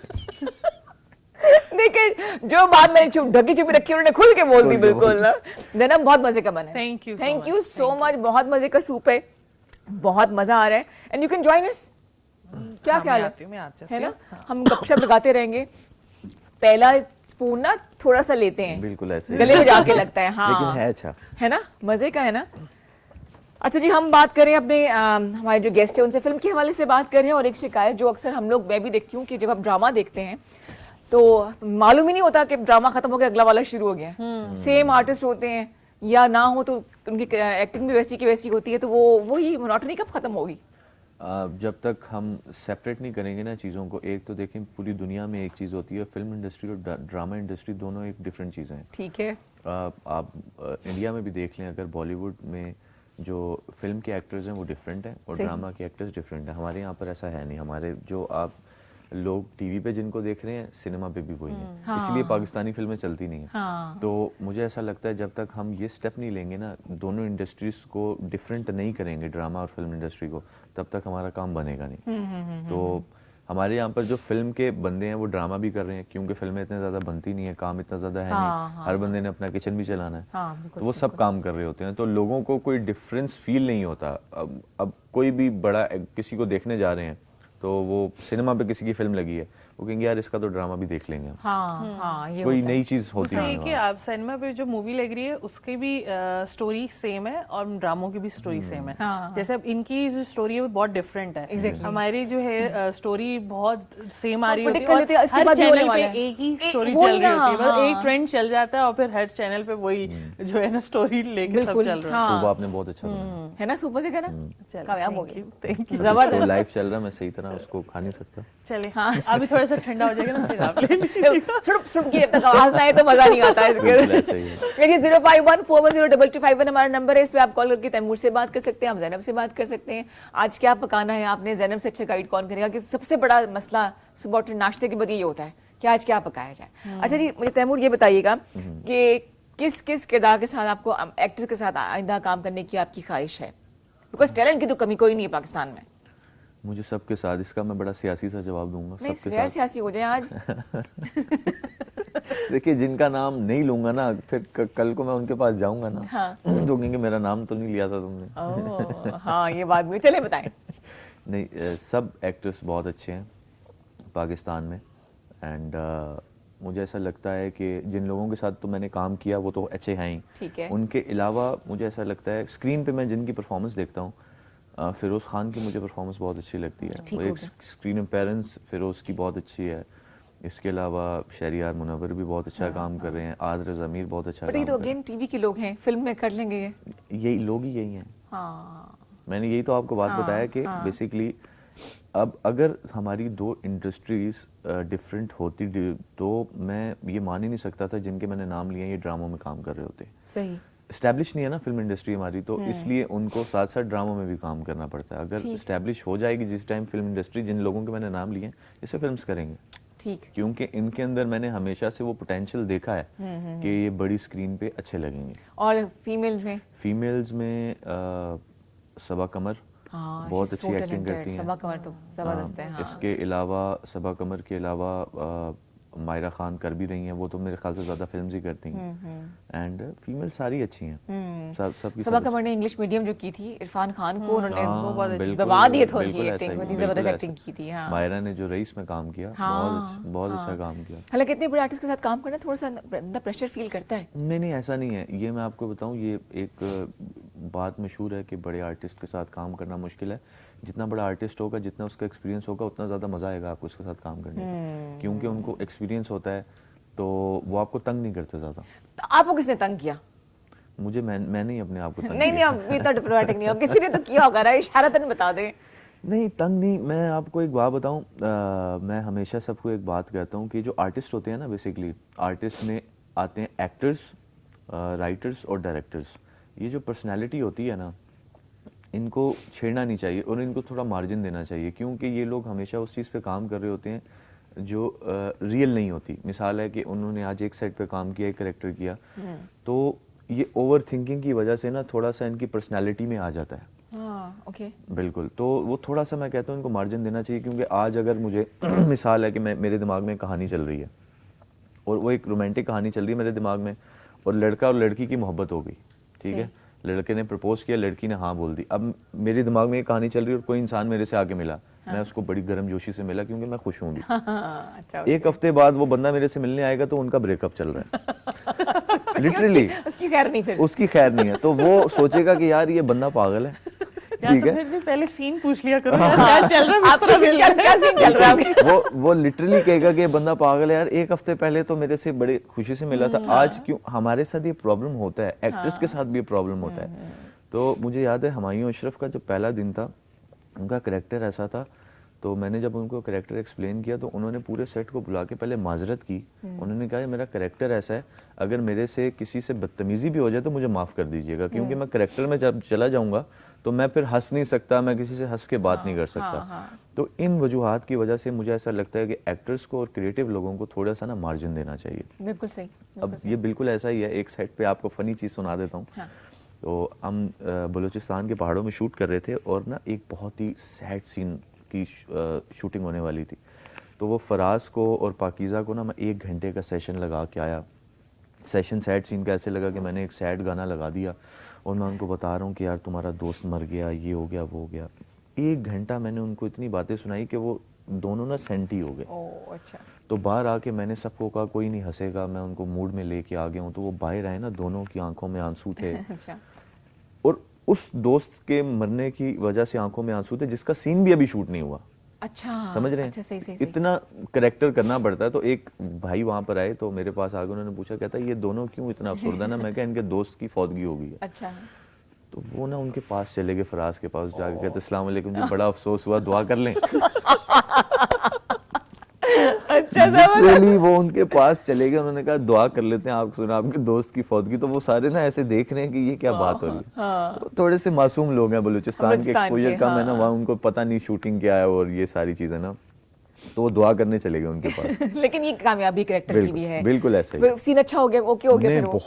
देखिए, जो बात मैंने चुप ढकी छुपी रखी उन्होंने खुल के बोल दी बिल्कुल ना। ज़ैनब, बहुत मजे का बना है। Thank you so much. बहुत मजे का सूप है, बहुत मजा आ रहा है। And you can join us. क्या ख्याल है ना? हम गपशप लगाते रहेंगे। पहला स्पून ना थोड़ा सा लेते हैं, बिल्कुल ऐसे गले में जाके लगता है। हाँ, लेकिन है अच्छा, है ना, मजे का है ना। अच्छा जी, हम बात करें अपने हमारे जो गेस्ट है उनसे फिल्म के हवाले से बात करें। और एक शिकायत जो अक्सर हम लोग, मैं भी देखती हूँ कि जब आप ड्रामा देखते हैं तो मालूम ही नहीं होता कि ड्रामा खत्म हो गया, अगला वाला शुरू हो गया। सेम आर्टिस्ट होते हैं या ना हो तो उनकी एक्टिंग भी वैसी की वैसी होती है, तो वो ही मोनोटनी कब खत्म होगी? जब तक हम सेपरेट नहीं करेंगे ना चीज़ों को। एक तो देखें, पूरी दुनिया में एक चीज़ होती है, फिल्म इंडस्ट्री और ड्रामा इंडस्ट्री दोनों एक डिफरेंट चीज़ें हैं। ठीक है। आप इंडिया में भी देख लें, अगर बॉलीवुड में जो फिल्म के एक्टर्स हैं वो डिफरेंट हैं और ड्रामा के एक्टर्स डिफरेंट हैं। हमारे यहाँ पर ऐसा है नहीं। हमारे जो आप लोग टीवी पे जिनको देख रहे हैं, सिनेमा पे भी वही है। हाँ। इसीलिए पाकिस्तानी फिल्में चलती नहीं है। हाँ। तो मुझे ऐसा लगता है जब तक हम ये स्टेप नहीं लेंगे ना, दोनों इंडस्ट्रीज को डिफरेंट नहीं करेंगे, ड्रामा और फिल्म इंडस्ट्री को, तब तक हमारा काम बनेगा नहीं। तो हमारे यहाँ पर जो फिल्म के बंदे हैं वो ड्रामा भी कर रहे हैं, क्योंकि फिल्में इतने ज़्यादा बनती नहीं है, काम इतना ज़्यादा है नहीं, हर बंदे ने अपना किचन भी चलाना है, तो वो सब काम कर रहे होते हैं, तो लोगों को कोई डिफरेंस फील नहीं होता। अब कोई भी बड़ा किसी को देखने जा रहे हैं तो वो सिनेमा पे किसी की फिल्म लगी है, वो कहेंगे यार इसका तो ड्रामा भी देख लेंगे हम। हाँ, ये कोई नई चीज होती उससे है ये कि आप सिनेमा पे जो मूवी लग रही है उसकी भी स्टोरी सेम है और ड्रामों की भी स्टोरी सेम है। जैसे अब इनकी जो स्टोरी है वो बहुत डिफरेंट है। हमारी जो है स्टोरी बहुत सेम आ रही होती है और हर चैनल पे एक ही स्टोरी चल रही होती है, मतलब एक ट्रेंड चल जाता है और फिर हर चैनल पे वही जो है ना स्टोरी लेके सब चल रहा है। सुबह आपने बहुत अच्छा बनाया है ना, सुपर देखा ना, कामयाब हो गई, थैंक यू। तो लाइव चल रहा है, मैं सही तरह उसको खा नहीं सकता। चले अभी थोड़ा सा ठंडा हो जाएगा ना फिर आप ले लीजिएगा। सुन की जब तक आवाज ना आए तो मजा नहीं आता है बिल्कुल ऐसा ही है। देखिए 05141022251 हमारा नंबर है, इस पे आप कॉल करके तैमूर से बात कर सकते हैं, आप जैनब से बात कर सकते हैं। आज क्या पकाना है आपने, जैनब से अच्छा गाइड कौन करेगा, कि सबसे बड़ा मसला सुबह उठे नाश्ते के बाद ये होता है कि आज क्या पकाया जाए। अच्छा जी, मुझे तैमूर ये बताइएगा कि किस किस किरदार के साथ आपको, एक्टर्स के साथ आइंदा काम करने की आपकी ख्वाहिश है? बिकॉज टैलेंट की तो कमी कोई नहीं है पाकिस्तान में। मुझे सबके साथ, इसका मैं बड़ा सियासी सा जवाब दूंगा, सबके नहीं, साथ। सियासी हो जाए आज। देखिए जिनका नाम नहीं लूंगा ना, फिर कल को मैं उनके पास जाऊंगा ना, तो कहेंगे मेरा नाम तो नहीं लिया था तुमने। हाँ, ये बात भी, चले बताएं। नहीं, सब एक्टर्स बहुत अच्छे हैं पाकिस्तान में, एंड मुझे ऐसा लगता है कि जिन लोगों के साथ तो मैंने काम किया वो तो अच्छे हैं ही, ठीक है। उनके अलावा मुझे ऐसा लगता है स्क्रीन पे मैं जिनकी परफॉर्मेंस देखता हूँ, फिरोज़ खान की मुझे परफॉर्मेंस बहुत अच्छी लगती है, वो एक स्क्रीन अपेयरेंस फिरोज़ की बहुत अच्छी है। इसके अलावा शहरियार मुनव्वर भी बहुत अच्छा काम कर रहे हैं, आदिल ज़मीर बहुत अच्छा बट काम ये कर तो रहे अगेन टीवी के लोग हैं, फिल्म में कर लेंगे ये। यही लोग ही यही हैं। हाँ, मैंने यही तो आपको बात बताया कि बेसिकली अब अगर हमारी दो इंडस्ट्रीज डिफरेंट होती तो मैं ये मान ही नहीं सकता था जिनके मैंने नाम लिए ये ड्रामों में काम कर रहे होते। सही। इस्टेब्लिश नहीं है ना फिल्म इंडस्ट्री हमारी, तो इसलिए उनको साथ साथ ड्रामों में भी काम करना पड़ता है। अगर इस्टेब्लिश हो जाएगी जिस टाइम फिल्म इंडस्ट्री, जिन लोगों के मैंने नाम लिए हैं इसे फिल्म्स करेंगे, ठीक, क्योंकि इनके अंदर मैंने हमेशा से वो पोटेंशियल देखा है कि ये बड़ी स्क्रीन पे अच्छे लगेंगे। और फीमेल्स में सबा कमर बहुत अच्छी एक्टिंग करती हैं। सबा कमर तो जबरदस्त है। इसके अलावा सबा कमर के अलावा मायरा खान कर भी रही हैं, वो तो मेरे ख्याल से ज्यादा फिल्म्स ही करती हैं, एंड फीमेल सारी अच्छी हैं। सबकी सबा कमर ने इंग्लिश मीडियम जो की थी, इरफान खान को उन्होंने वो बहुत अच्छी बिल्कुल, दबा दिए थे, बिल्कुल उनकी ऐसा ही, एक्टिंग, बिल्कुल जबरदस्त ऐसा। एक्टिंग की थी। हाँ, मायरा ने जो रईस में काम किया, बहुत अच्छा काम किया। हालांकि इतने बड़े आर्टिस्ट के साथ काम करना थोड़ा सा अंदर प्रेशर फील करता है। नहीं, ऐसा नहीं है। ये मैं आपको बताऊं, ये एक बात मशहूर है कि बड़े आर्टिस्ट के साथ काम करना मुश्किल है। जितना बड़ा आर्टिस्ट होगा, जितना उसका एक्सपीरियंस होगा, उतना ज़्यादा मज़ा आएगा आपको उसके साथ काम करने का, क्योंकि उनको एक्सपीरियंस होता है, तो वो आपको तंग नहीं करते ज़्यादा। तो आपको किसने तंग किया? मुझे मैं नहीं अपने आप को तंग नहीं, आप इतना डिप्लोमेटिक नहीं हो, किसी ने तो किया होगा ना, इशारतन बता दें। नहीं, तंग नहीं। मैं आपको एक बात बताऊं, मैं हमेशा सबको एक बात कहता हूं कि जो आर्टिस्ट होते हैं ना, बेसिकली आर्टिस्ट में आते हैं एक्टर्स, राइटर्स और डायरेक्टर्स। ये जो पर्सनैलिटी होती है ना, इनको छेड़ना नहीं चाहिए और इनको थोड़ा मार्जिन देना चाहिए, क्योंकि ये लोग हमेशा उस चीज़ पे काम कर रहे होते हैं जो रियल नहीं होती। मिसाल है कि उन्होंने आज एक साइड पे काम किया, एक करेक्टर किया, तो ये ओवर थिंकिंग की वजह से ना थोड़ा सा इनकी पर्सनैलिटी में आ जाता है। ओके, बिल्कुल। तो वो थोड़ा सा मैं कहता हूँ इनको मार्जिन देना चाहिए, क्योंकि आज अगर मुझे मिसाल है कि मेरे दिमाग में कहानी चल रही है और वो एक रोमांटिक कहानी चल रही है मेरे दिमाग में, और लड़का और लड़की की मोहब्बत हो गई, ठीक है, लड़के ने प्रपोज किया, लड़की ने हाँ बोल दी। अब मेरे दिमाग में ये कहानी चल रही है और कोई इंसान मेरे से आके मिला, मैं उसको बड़ी गर्मजोशी से मिला क्योंकि मैं खुश हूँ भी। अच्छा, एक हफ्ते बाद वो बंदा मेरे से मिलने आएगा तो उनका ब्रेकअप चल रहा है लिटरली, उसकी खैर नहीं, फिर उसकी खैर नहीं है, तो वो सोचेगा कि यार ये बंदा पागल है, ठीक तो है। फिर भी पहले सीन पूछ लिया करो यार, क्या चल रहा है, आपका क्या सीन चल रहा है? वो लिटरली कहेगा कि ये बंदा पागल है यार, एक हफ्ते पहले तो मेरे से बड़े खुशी से मिला था, आज क्यों? हमारे साथ ये प्रॉब्लम होता है, एक्ट्रेस के साथ भी ये प्रॉब्लम होता है। तो मुझे याद है हुमायूं अशरफ का जो पहला दिन था, उनका करेक्टर ऐसा था, तो मैंने जब उनको करेक्टर एक्सप्लेन किया तो उन्होंने पूरे सेट को बुला के पहले माजरत की। उन्होंने कहा मेरा करेक्टर ऐसा है, अगर मेरे से किसी से बदतमीजी भी हो जाए तो मुझे माफ़ कर दीजिएगा, क्योंकि मैं करेक्टर में जब चला जाऊंगा तो मैं फिर हंस नहीं सकता, मैं किसी से हंस के बात नहीं कर सकता। तो इन वजूहात की वजह से मुझे ऐसा लगता है कि एक्टर्स को और क्रिएटिव लोगों को थोड़ा सा ना मार्जिन देना चाहिए। बिल्कुल सही। अब ये बिल्कुल ऐसा ही है। एक साइड पे आपको फ़नी चीज़ सुना देता हूँ। तो हम बलूचिस्तान के पहाड़ों में शूट कर रहे थे और ना एक बहुत ही सैड सीन की शूटिंग होने वाली थी। तो वो फराज को और पाकीज़ा को ना मैं 1 घंटे का सेशन लगा के आया। सेशन सैड सीन का ऐसे लगा कि मैंने एक सैड गाना लगा दिया और मैं उनको बता रहा हूँ कि यार तुम्हारा दोस्त मर गया, ये हो गया, वो हो गया। 1 घंटा मैंने उनको इतनी बातें सुनाई कि वो दोनों ना सेंटी हो गए। ओह अच्छा। तो बाहर आके मैंने सबको कहा कोई नहीं हंसेगा, मैं उनको मूड में लेके आ गया हूँ। तो वो बाहर आए ना, दोनों की आंखों में आंसू थे अच्छा। और उस दोस्त के मरने की वजह से आंखों में आंसू थे जिसका सीन भी अभी शूट नहीं हुआ। अच्छा समझ रहे हैं? अच्छा, सही सही सही। इतना करेक्टर करना पड़ता है। तो एक भाई वहां पर आए तो मेरे पास आगे उन्होंने पूछा, कहता ये दोनों क्यों इतना अफसरदा ना? मैं कहा इनके दोस्त की फौतगी हो गई है। अच्छा तो वो ना उनके पास चले गए, फराज के पास जाके कहते अस्सलाम वालेकुम जी, बड़ा अफसोस हुआ, दुआ कर लें। अच्छा लिटरली वो उनके पास चले गए, उन्होंने कहा दुआ कर लेते हैं, आप सुना आपके दोस्त की फौतगी। तो वो सारे ना ऐसे देख रहे हैं कि ये क्या बात हो रही है। तो थोड़े से मासूम लोग हैं, बलूचिस्तान के बलूचिस्तान एक्सपोजर के, कम है ना, वहाँ उनको पता नहीं शूटिंग क्या है और ये सारी चीजें ना, तो वो दुआ करने चले गए उनके पास। लेकिन ये कामयाबी करेक्टर की भी है। बिल्कुल ऐसा ही। सीन अच्छा हो गया, ओके हो गया नहीं, फिर वो?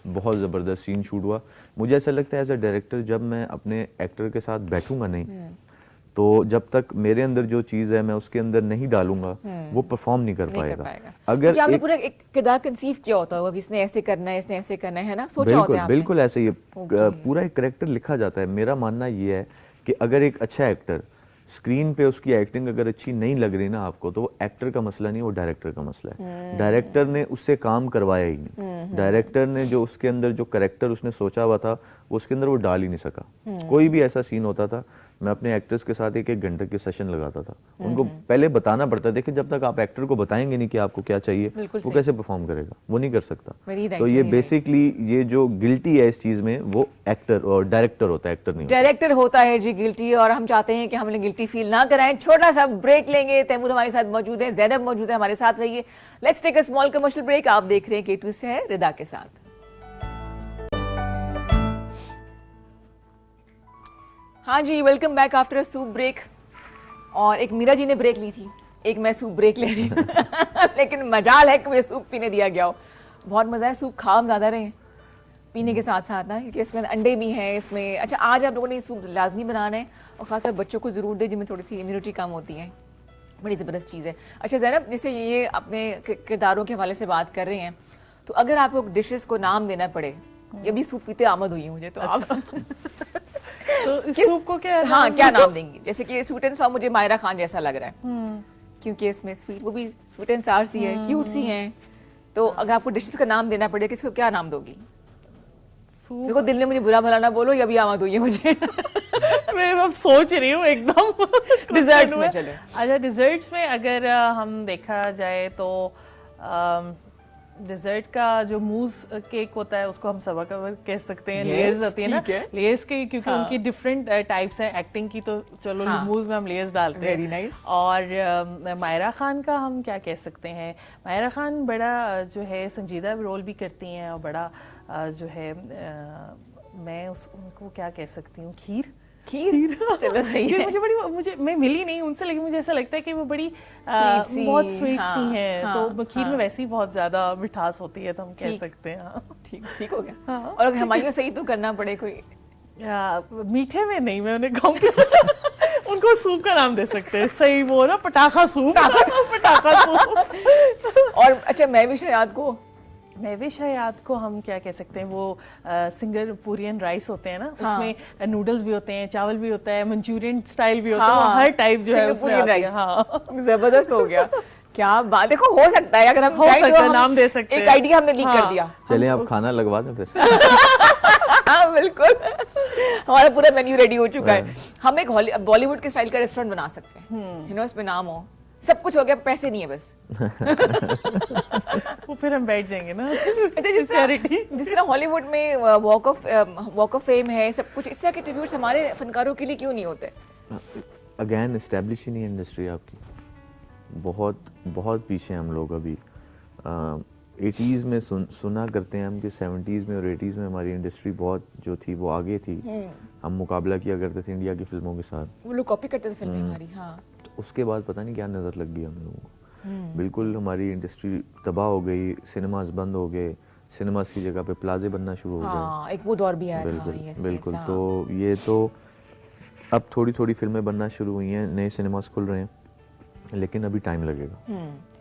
बहुत ज़बरदस्त सीन शूट हुआ। मुझे ऐसा लगता है एज अ डायरेक्टर जब मैं अपने एक्टर के साथ बैठूंगा नहीं, तो जब तक मेरे अंदर जो चीज़ है मैं उसके अंदर नहीं डालूंगा, वो परफॉर्म नहीं कर पाएगा। अगर क्योंकि आपने पूरा एक किरदार कंसीव किया होता है, इसने ऐसे करना है, इसने ऐसे करना है ना, सोचा होता है आपने। बिल्कुल ऐसे ही पूरा एक करेक्टर लिखा जाता है। मेरा मानना ये है कि अगर एक अच्छा एक्टर स्क्रीन पे उसकी एक्टिंग अगर अच्छी नहीं लग रही ना आपको, तो वो एक्टर का मसला नहीं, वो डायरेक्टर का मसला है। डायरेक्टर ने उससे काम करवाया ही नहीं। डायरेक्टर ने जो उसके अंदर जो करेक्टर उसने सोचा हुआ था वो उसके अंदर वो डाल ही नहीं सका। कोई भी ऐसा सीन होता था, मैं अपने एक्टर्स के साथ 1-1 घंटे के सेशन लगाता था। उनको पहले बताना पड़ता है, देखिए जब तक आप एक्टर को बताएंगे नहीं कि आपको क्या चाहिए, वो कैसे परफॉर्म करेगा? वो नहीं कर सकता। तो ये बेसिकली ये जो गिल्टी है इस चीज में, वो एक्टर और डायरेक्टर होता है, एक्टर नहीं होता। डायरेक्टर होता है जी गिल्टी, और हम चाहते हैं कि हम लोग गिल्टी फील ना कराएं। छोटा सा ब्रेक लेंगे। तैमूर हमारे साथ मौजूद है, ज़ैनब मौजूद है, हमारे साथ रहिए। Let's take a small commercial break. आप देख रहे हैं K2 से है रिदा के साथ। हाँ जी, welcome back after a soup break. और एक मीरा जी ने ब्रेक ली थी, एक मैं सूप ब्रेक ले रही हूँ। लेकिन मजाल है कि मुझे सूप पीने दिया गया हो। बहुत मजा है, सूप खा हम ज्यादा रहे हैं पीने के साथ साथ ना, क्योंकि इसमें अंडे भी हैं इसमें। अच्छा, आज आप लोगों ने सूप लाजमी बनाना है और खासकर बच्चों को जरूर दे जिनमें थोड़ी सी इम्यूनिटी कम होती है। बड़ी ज़बरदस्त चीज़ है। अच्छा ज़ैनब, जैसे ये अपने किरदारों के हवाले से बात कर रहे हैं, तो अगर आपको डिशेस को नाम देना पड़े, ये भी सूप पीते आमद हुई है मुझे, तो आप तो इस सूप को क्या हाँ क्या नाम देंगी? जैसे कि स्वीट एंड सावर मुझे मायरा खान जैसा लग रहा है, क्योंकि इसमें स्वीट, वो भी स्वीट एंड सावर सी है, क्यूट सी हैं। तो अगर आपको डिशेस का नाम देना पड़े, किसको क्या नाम दोगी? देखो दिल में मुझे बुरा भला ना बोलो, ये भी आमद हुई है मुझे। मैं अब सोच रही हूँ एकदम। डिजर्ट्स में चले। अच्छा, डिजर्ट्स में अगर हम देखा जाए तो डिजर्ट का जो मूज केक होता है उसको हम सबा कवर कह सकते हैं। लेयर्स होती है ना, लेयर्स के, क्योंकि उनकी डिफरेंट टाइप्स हैं एक्टिंग की, तो चलो मूज में हम लेयर्स डालते हैं। Very nice. और मायरा खान का हम क्या कह सकते हैं? मायरा खान बड़ा जो है संजीदा रोल भी करती हैं और बड़ा जो है मैं उनको क्या कह सकती हूँ, खीर चलो सही है। मुझे मैं मिली नहीं उनसे, लेकिन मुझे ऐसा लगता है कि वो बड़ी बहुत स्वीट सी हैं। तो खीर में वैसे ही बहुत ज्यादा मिठास होती है, तो हम कह सकते हैं। ठीक हो गया। और अगर हमारे सही तो करना पड़े कोई मीठे में नहीं, मैं उन्हें कहूँगी उनको सूप का नाम दे सकते हैं। सही वो ना, पटाखा सूप। पटाखा सूप। और अच्छा, मैं भी याद को हम क्या कह सकते हैं, वो सिंगापुरियन राइस होते हैं ना, उसमें नूडल्स भी होते हैं, चावल भी होता है, मंचूरियन स्टाइल भी होता है, वो हर टाइप जो है उसमें आती है। हाँ, जबरदस्त हो गया। क्या बात, देखो हो सकता है अगर हम हो सकता है, नाम दे सकते हैं। एक आइडिया हमने लीक कर दिया। चलें आप खाना लगवा दें फिर। हाँ बिल्कुल, हमारा पूरा मेन्यू रेडी हो चुका है। हम एक बॉलीवुड के स्टाइल का रेस्टोरेंट बना सकते हैं, इसमें नाम हो, सब कुछ हो गया, पैसे नहीं है बस। वो फिर हम बैठ जाएंगे ना। चैरिटी, जिस तरह हॉलीवुड में वॉक ऑफ फेम है, सब कुछ, इस तरह के ट्रिब्यूट्स हमारे फनकारों के लिए क्यों नहीं होते? अगेन एस्टेब्लिश ही नहीं है इंडस्ट्री आपकी, बहुत पीछे हैं हम लोग अभी। 80s में सुना करते हैं हम कि 70s में और 80s में हमारी इंडस्ट्री बहुत जो थी वो आगे थी। हम मुकाबला किया करते थे इंडिया की फिल्मों के साथ, वो लोग कॉपी करते थे फिल्में हमारी। हाँ, तो उसके बाद पता नहीं क्या नज़र लग गई हम लोगों को। बिल्कुल हमारी इंडस्ट्री तबाह हो गई, सिनेमास बंद हो गए, सिनेमास की जगह पे प्लाजे बनना शुरू हो गए। एक वो दौर भी आया था। बिल्कुल। तो ये तो अब थोड़ी थोड़ी फिल्में बनना शुरू हुई हैं, नए सिनेमास खुल रहे हैं, लेकिन अभी टाइम लगेगा,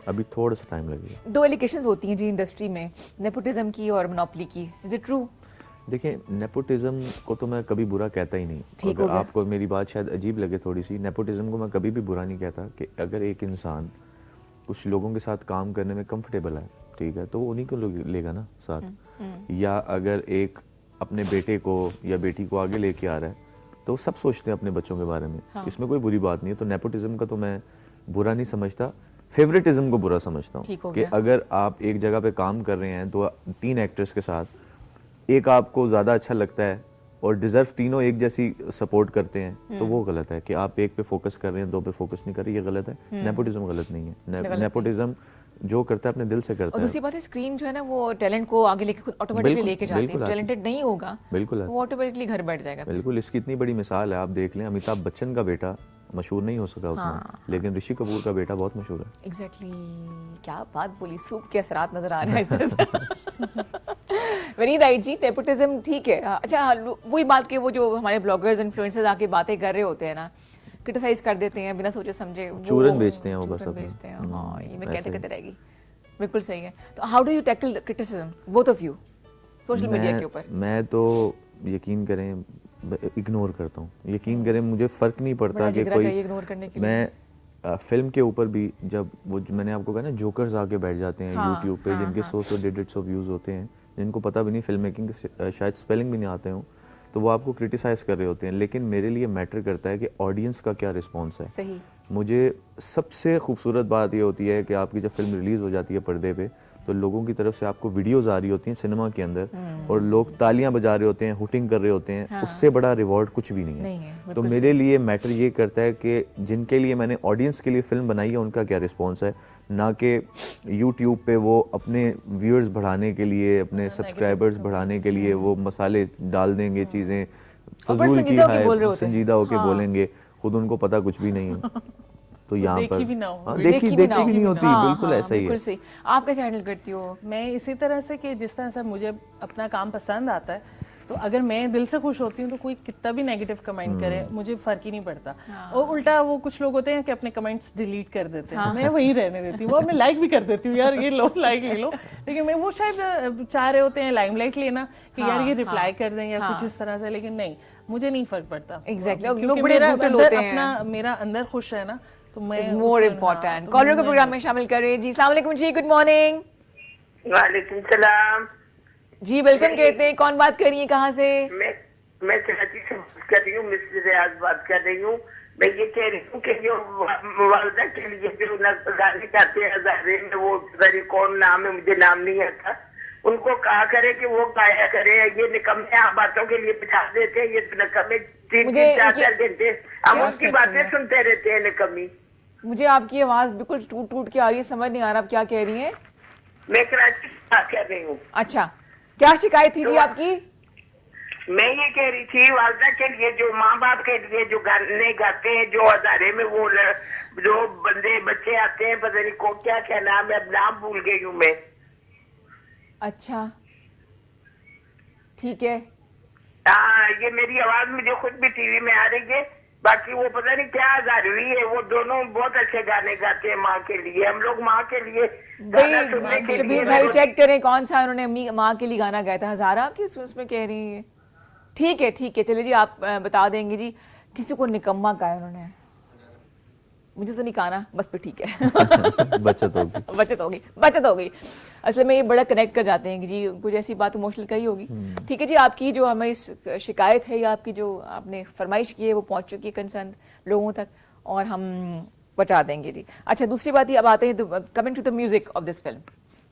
अभी थोड़ा सा टाइम लगेगा। 2 एलिगेशंस होती हैं जी इंडस्ट्री में, नेपोटिज्म की और मोनोपोली की, इज इट ट्रू? देखिए, नेपोटिज्म को तो मैं कभी बुरा कहता ही नहीं। ठीक हो अगर गया। आपको मेरी बात शायद अजीब लगे थोड़ी सी, नेपोटिज्म को मैं कभी भी बुरा नहीं कहता कि अगर एक इंसान कुछ लोगों के साथ काम करने में कंफर्टेबल है, ठीक है, तो वो उन्हीं को लेगा ना साथ। या अगर एक अपने बेटे को या बेटी को आगे लेके आ रहा है, तो सब सोचते हैं अपने बच्चों के बारे में, इसमें कोई बुरी बात नहीं है। तो नेपोटिज्म का तो मैं बुरा नहीं समझता, फेवरेटिज्म को बुरा समझता ठीक हो हूँ कि गया। अगर आप एक जगह पे काम कर रहे हैं तो 3 एक्टर्स के साथ एक आपको ज़्यादा अच्छा लगता है और डिजर्व तीनों एक जैसी सपोर्ट करते हैं, तो वो गलत है कि आप एक पे फोकस कर रहे हैं, 2 पे फोकस नहीं कर रहे, ये गलत है। नेपोटिज्म गलत नहीं है। नेपोटिज्म जो करता है अपने दिल से करता और है। दूसरी बात है, स्क्रीन जो है ना वो टैलेंट को आगे लेके खुद ऑटोमेटिकली बिल्कुल, लेके जाती है। बिल्कुल आती है। टैलेंटेड नहीं होगा बिल्कुल वो ऑटोमेटिकली घर बैठ जाएगा। बिल्कुल, इसकी इतनी बड़ी मिसाल है, आप देख लें, अमिताभ बच्चन का बेटा मशहूर नहीं हो सका उतना, लेकिन ऋषि कपूर का बेटा बहुत मशहूर है। एग्जैक्टली, क्या बात बोली, सूप के असरात नजर आ रहे हैं इस तरह से। वेरी राइट जी, नेपोटिज्म ठीक है। अच्छा, वही बात कि वो जो हमारे ब्लॉगर्स इन्फ्लुएंसर्स आके बातें कर रहे होते हैं ना, क्रिटिसाइज कर देते हैं बिना सोचे समझे, चूरन बेचते हैं वो बस चूरन अपना। बेचते हैं। हाँ, ये मैं ऐसे कहते ही। कहते रहेगी, बिल्कुल सही है। तो how do you tackle criticism, both of you, social media के ऊपर? मैं तो यकीन करें इग्नोर करता हूँ। यकीन करें, मुझे फ़र्क नहीं पड़ता बड़ा कि जिगरा चाहिए इग्नोर करने के लिए। मैं फिल्म के ऊपर भी, जब वो मैंने आपको कहा ना, जोकर्स आके बैठ जाते हैं हाँ, यूट्यूब पे, जिनके 100 150 व्यूज़ होते हैं, जिनको पता भी नहीं फिल्म मेकिंग के शायद स्पेलिंग भी नहीं आते हों, तो वो आपको क्रिटिसाइज़ कर रहे होते हैं। लेकिन मेरे लिए मैटर करता है कि ऑडियंस का क्या रिस्पॉन्स है। सही। मुझे सबसे खूबसूरत बात ये होती है कि आपकी जब फिल्म रिलीज़ हो जाती है पर्दे पे, तो लोगों की तरफ से आपको वीडियोस आ रही होती हैं सिनेमा के अंदर, और लोग तालियां बजा रहे होते हैं, हुटिंग कर रहे होते हैं। उससे बड़ा रिवॉर्ड कुछ भी नहीं है। तो बिल्कुल मेरे लिए मैटर ये करता है कि जिनके लिए मैंने ऑडियंस के लिए फिल्म बनाई है उनका क्या रिस्पॉन्स है, ना कि यूट्यूब पे वो अपने व्यूअर्स बढ़ाने के लिए, अपने सब्सक्राइबर्स बढ़ाने के लिए वो मसाले डाल देंगे, चीज़ें फजूल की है, संजीदा होके बोलेंगे, खुद उनको पता कुछ भी नहीं है। तो यहाँ पर भी ना हो। हाँ, देखी भी नहीं होती। बिल्कुल ऐसा ही है। बिल्कुल सही। आप कैसे हैंडल करती हो? मैं इसी तरह से कि जिस तरह से मुझे अपना काम पसंद आता है, तो अगर मैं दिल से खुश होती हूँ तो कोई कितना भी नेगेटिव कमेंट करे मुझे फर्क ही नहीं पड़ता। और उल्टा वो कुछ लोग होते हैं कि अपने कमेंट्स डिलीट कर देते हैं, मैं वहीं रहने देती हूँ। वो मैं लाइक भी कर देती हूँ, यार ये लो लाइक ले लो, लेकिन मैं वो शायद चाह रहे होते हैं लाइमलाइट लेना कि यार ये रिप्लाई कर दें या कुछ इस तरह से, लेकिन नहीं, मुझे नहीं फर्क पड़ता। एग्जैक्टली, क्योंकि मेरा अंदर खुश है ना, तो मैं मोर इम्पोर्टेंट। कॉलर को प्रोग्राम में शामिल कर रही है जी। अस्सलाम वालेकुम जी, गुड मॉर्निंग। वालेकुम सलाम। जी वेलकम कहते हैं। कौन बात कर रही है, कहाँ से? मैं कराची से बात कर रही हूँ, मिस्टर रियाज बात कर रही हूँ। मैं ये कह रही हूँ कि जो वालदा के लिए जो गाने गाते हैं हजारे में, वो जरी कौन नाम है, मुझे नाम नहीं आता, उनको कहा करे कि वो गाया करे। ये निकम्मे आप बातों के लिए बिठा देते हैं, ये निकम्मे 3-4 घंटे हम उनकी बातें सुनते रहते हैं, निकम्मी। मुझे आपकी आवाज बिल्कुल टूट टूट के आ रही है, समझ नहीं आ रहा आप क्या कह रही हैं। मैं कराची से बात कर रही हूँ। अच्छा, क्या शिकायत थी जी आपकी? मैं ये कह रही थी वालदा के लिए, जो माँ बाप के लिए जो गाने गाते हैं, जो हजारे में वो जो बच्चे आते हैं, पता नहीं को क्या नाम है, अब नाम भूल गई हूँ मैं। अच्छा ठीक है। हाँ, ये मेरी आवाज मुझे खुद भी टीवी में आ रही है। बाकी वो पता नहीं क्या हजारवी है, वो दोनों बहुत अच्छे गाने गाते हैं माँ के लिए। हम लोग माँ के लिए गाना सुनने के लिए। शबीर भाई चेक करें कौन सा उन्होंने माँ के लिए गाना गाया था। हजारा आपकी उसमें कह रही है? ठीक है चलिए जी, आप बता देंगे जी। किसी को निकम्मा कहा उन्होंने, मुझे तो नहीं कहा ना, बस पे ठीक है। बचत होगी। असल में ये बड़ा कनेक्ट कर जाते हैं कि जी कुछ ऐसी बात इमोशनल कही होगी। ठीक है जी, आपकी जो हमें शिकायत है या आपकी जो आपने फरमाइश की है वो पहुंच चुकी है कंसर्न लोगों तक, और हम बचा देंगे जी। अच्छा, दूसरी बात ये, अब आते हैं coming to the music of this film.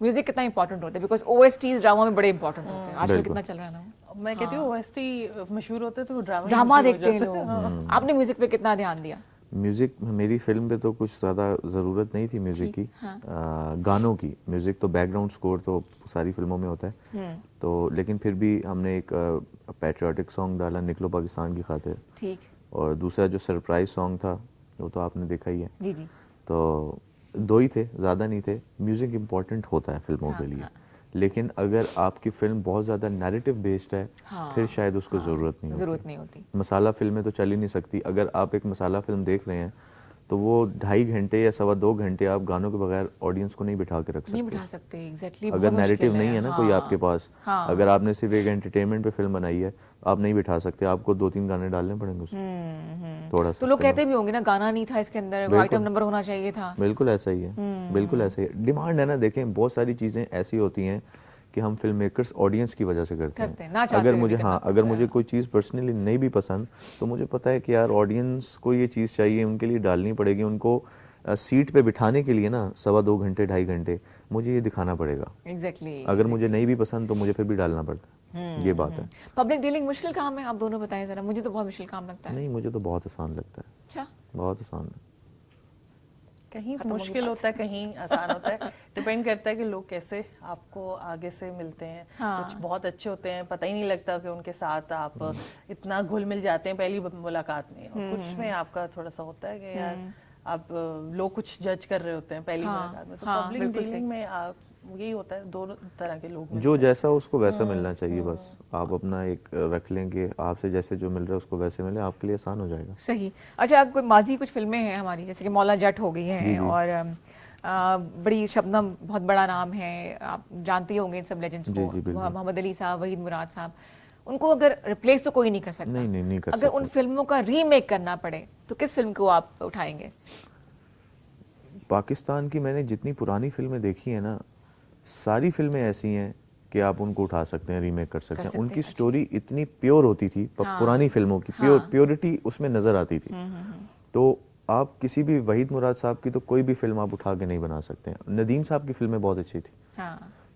Music कितना इंपॉर्टेंट होता है, बिकॉज ओएसटीज ड्रामा में बड़े इंपॉर्टेंट होते हैं। आजकल कितना चल रहा है ना, मैं कहती हूँ ओएसटी मशहूर होते तो ड्रामा देखते हैं लोग। आपने म्यूजिक पे कितना ध्यान दिया? म्यूज़िक मेरी फिल्म पे तो कुछ ज़्यादा ज़रूरत नहीं थी म्यूज़िक की। गानों की, म्यूज़िक तो बैकग्राउंड स्कोर तो सारी फिल्मों में होता है, तो लेकिन फिर भी हमने एक पैट्रियोटिक सॉन्ग डाला, निकलो पाकिस्तान की खातिर। ठीक। और दूसरा जो सरप्राइज सॉन्ग था वो तो आपने देखा ही है। जी। तो 2 ही थे, ज़्यादा नहीं थे। म्यूज़िक इम्पोर्टेंट होता है फिल्मों के लिए, लेकिन अगर आपकी फिल्म बहुत ज़्यादा नैरेटिव बेस्ड है हाँ, फिर शायद उसको ज़रूरत नहीं होती। ज़रूरत नहीं होती। मसाला फिल्में तो चल ही नहीं सकती। अगर आप एक मसाला फिल्म देख रहे हैं तो वो 2.5 घंटे या 2.25 घंटे आप गानों के बगैर ऑडियंस को नहीं बिठा के रख नहीं सकते। बिठा सकते, एग्जैक्टली। अगर नैरेटिव नहीं है ना कोई आपके पास, हाँ। अगर आपने सिर्फ एक एंटरटेनमेंट पे फिल्म बनाई है, आप नहीं बिठा सकते, आपको 2-3 गाने डालने पड़ेंगे उसमें थोड़ा सा। तो लोग कहते भी होंगे ना गाना नहीं था इसके अंदर, आइटम नंबर होना चाहिए था। बिल्कुल ऐसा ही है, बिल्कुल ऐसा ही है। डिमांड है ना, देखें बहुत सारी चीज़ें ऐसी होती हैं कि हम फिल्म मेकर्स ऑडियंस की वजह से करते हैं। ना चाहते अगर हुए मुझे भी करना अगर मुझे कोई चीज़ पर्सनली नहीं भी पसंद तो मुझे पता है कि यार ऑडियंस को ये चीज़ चाहिए, उनके लिए डालनी पड़ेगी, उनको सीट पे बिठाने के लिए ना 2.25 घंटे 2.5 घंटे मुझे ये दिखाना पड़ेगा। एग्जैक्टली। अगर मुझे नहीं भी पसंद तो मुझे फिर भी डालना पड़ता है, ये बात है। पब्लिक डीलिंग मुश्किल काम है, आप दोनों बताएं जरा। मुझे तो बहुत मुश्किल काम लगता है। नहीं, मुझे तो बहुत आसान लगता है, अच्छा, बहुत आसान है। कहीं मुश्किल होता है, कहीं आसान होता है, डिपेंड करता है कि लोग कैसे आपको आगे से मिलते हैं। हाँ। कुछ बहुत अच्छे होते हैं, पता ही नहीं लगता कि उनके साथ आप इतना घुल मिल जाते हैं पहली मुलाकात में, और कुछ में आपका थोड़ा सा होता है कि यार आप लोग कुछ जज कर रहे होते हैं पहली मुलाकात में। तो पब्लिक डीलिंग में यही होता है, दोनों तरह के लोग जो जैसा उसको वैसा मिलना चाहिए, बस आप अपना एक रख लेंगे, आपसे जैसे जो मिल रहा है उसको वैसे मिले, आपके लिए आसान हो जाएगा। सही। अच्छा, कोई माजी कुछ फिल्में हैं हमारी, जैसे कि मौला जट हो गई है, और बड़ी शबनम बहुत बड़ा नाम है, आप जानते ही होंगे इन सब लेजेंड्स जी, को, जी, बिल्कुल। मोहम्मद अली साहब, वहीद मुराद साहब। उनको अगर रिप्लेस तो कोई नहीं कर सकता, नहीं कर अगर सकता। उन फिल्मों का रीमेक करना पड़े तो किस फिल्म को आप उठाएंगे? पाकिस्तान की मैंने जितनी पुरानी फिल्में देखी है ना, सारी फिल्में ऐसी हैं कि आप उनको उठा सकते हैं, रीमेक कर सकते हैं। उनकी स्टोरी इतनी प्योर होती थी, पुरानी फिल्मों की प्योरिटी उसमें नजर आती थी। तो आप किसी भी वहीद मुराद साहब की तो कोई भी फिल्म आप उठा के नहीं बना सकते हैं। नदीम साहब की फिल्में बहुत अच्छी थी,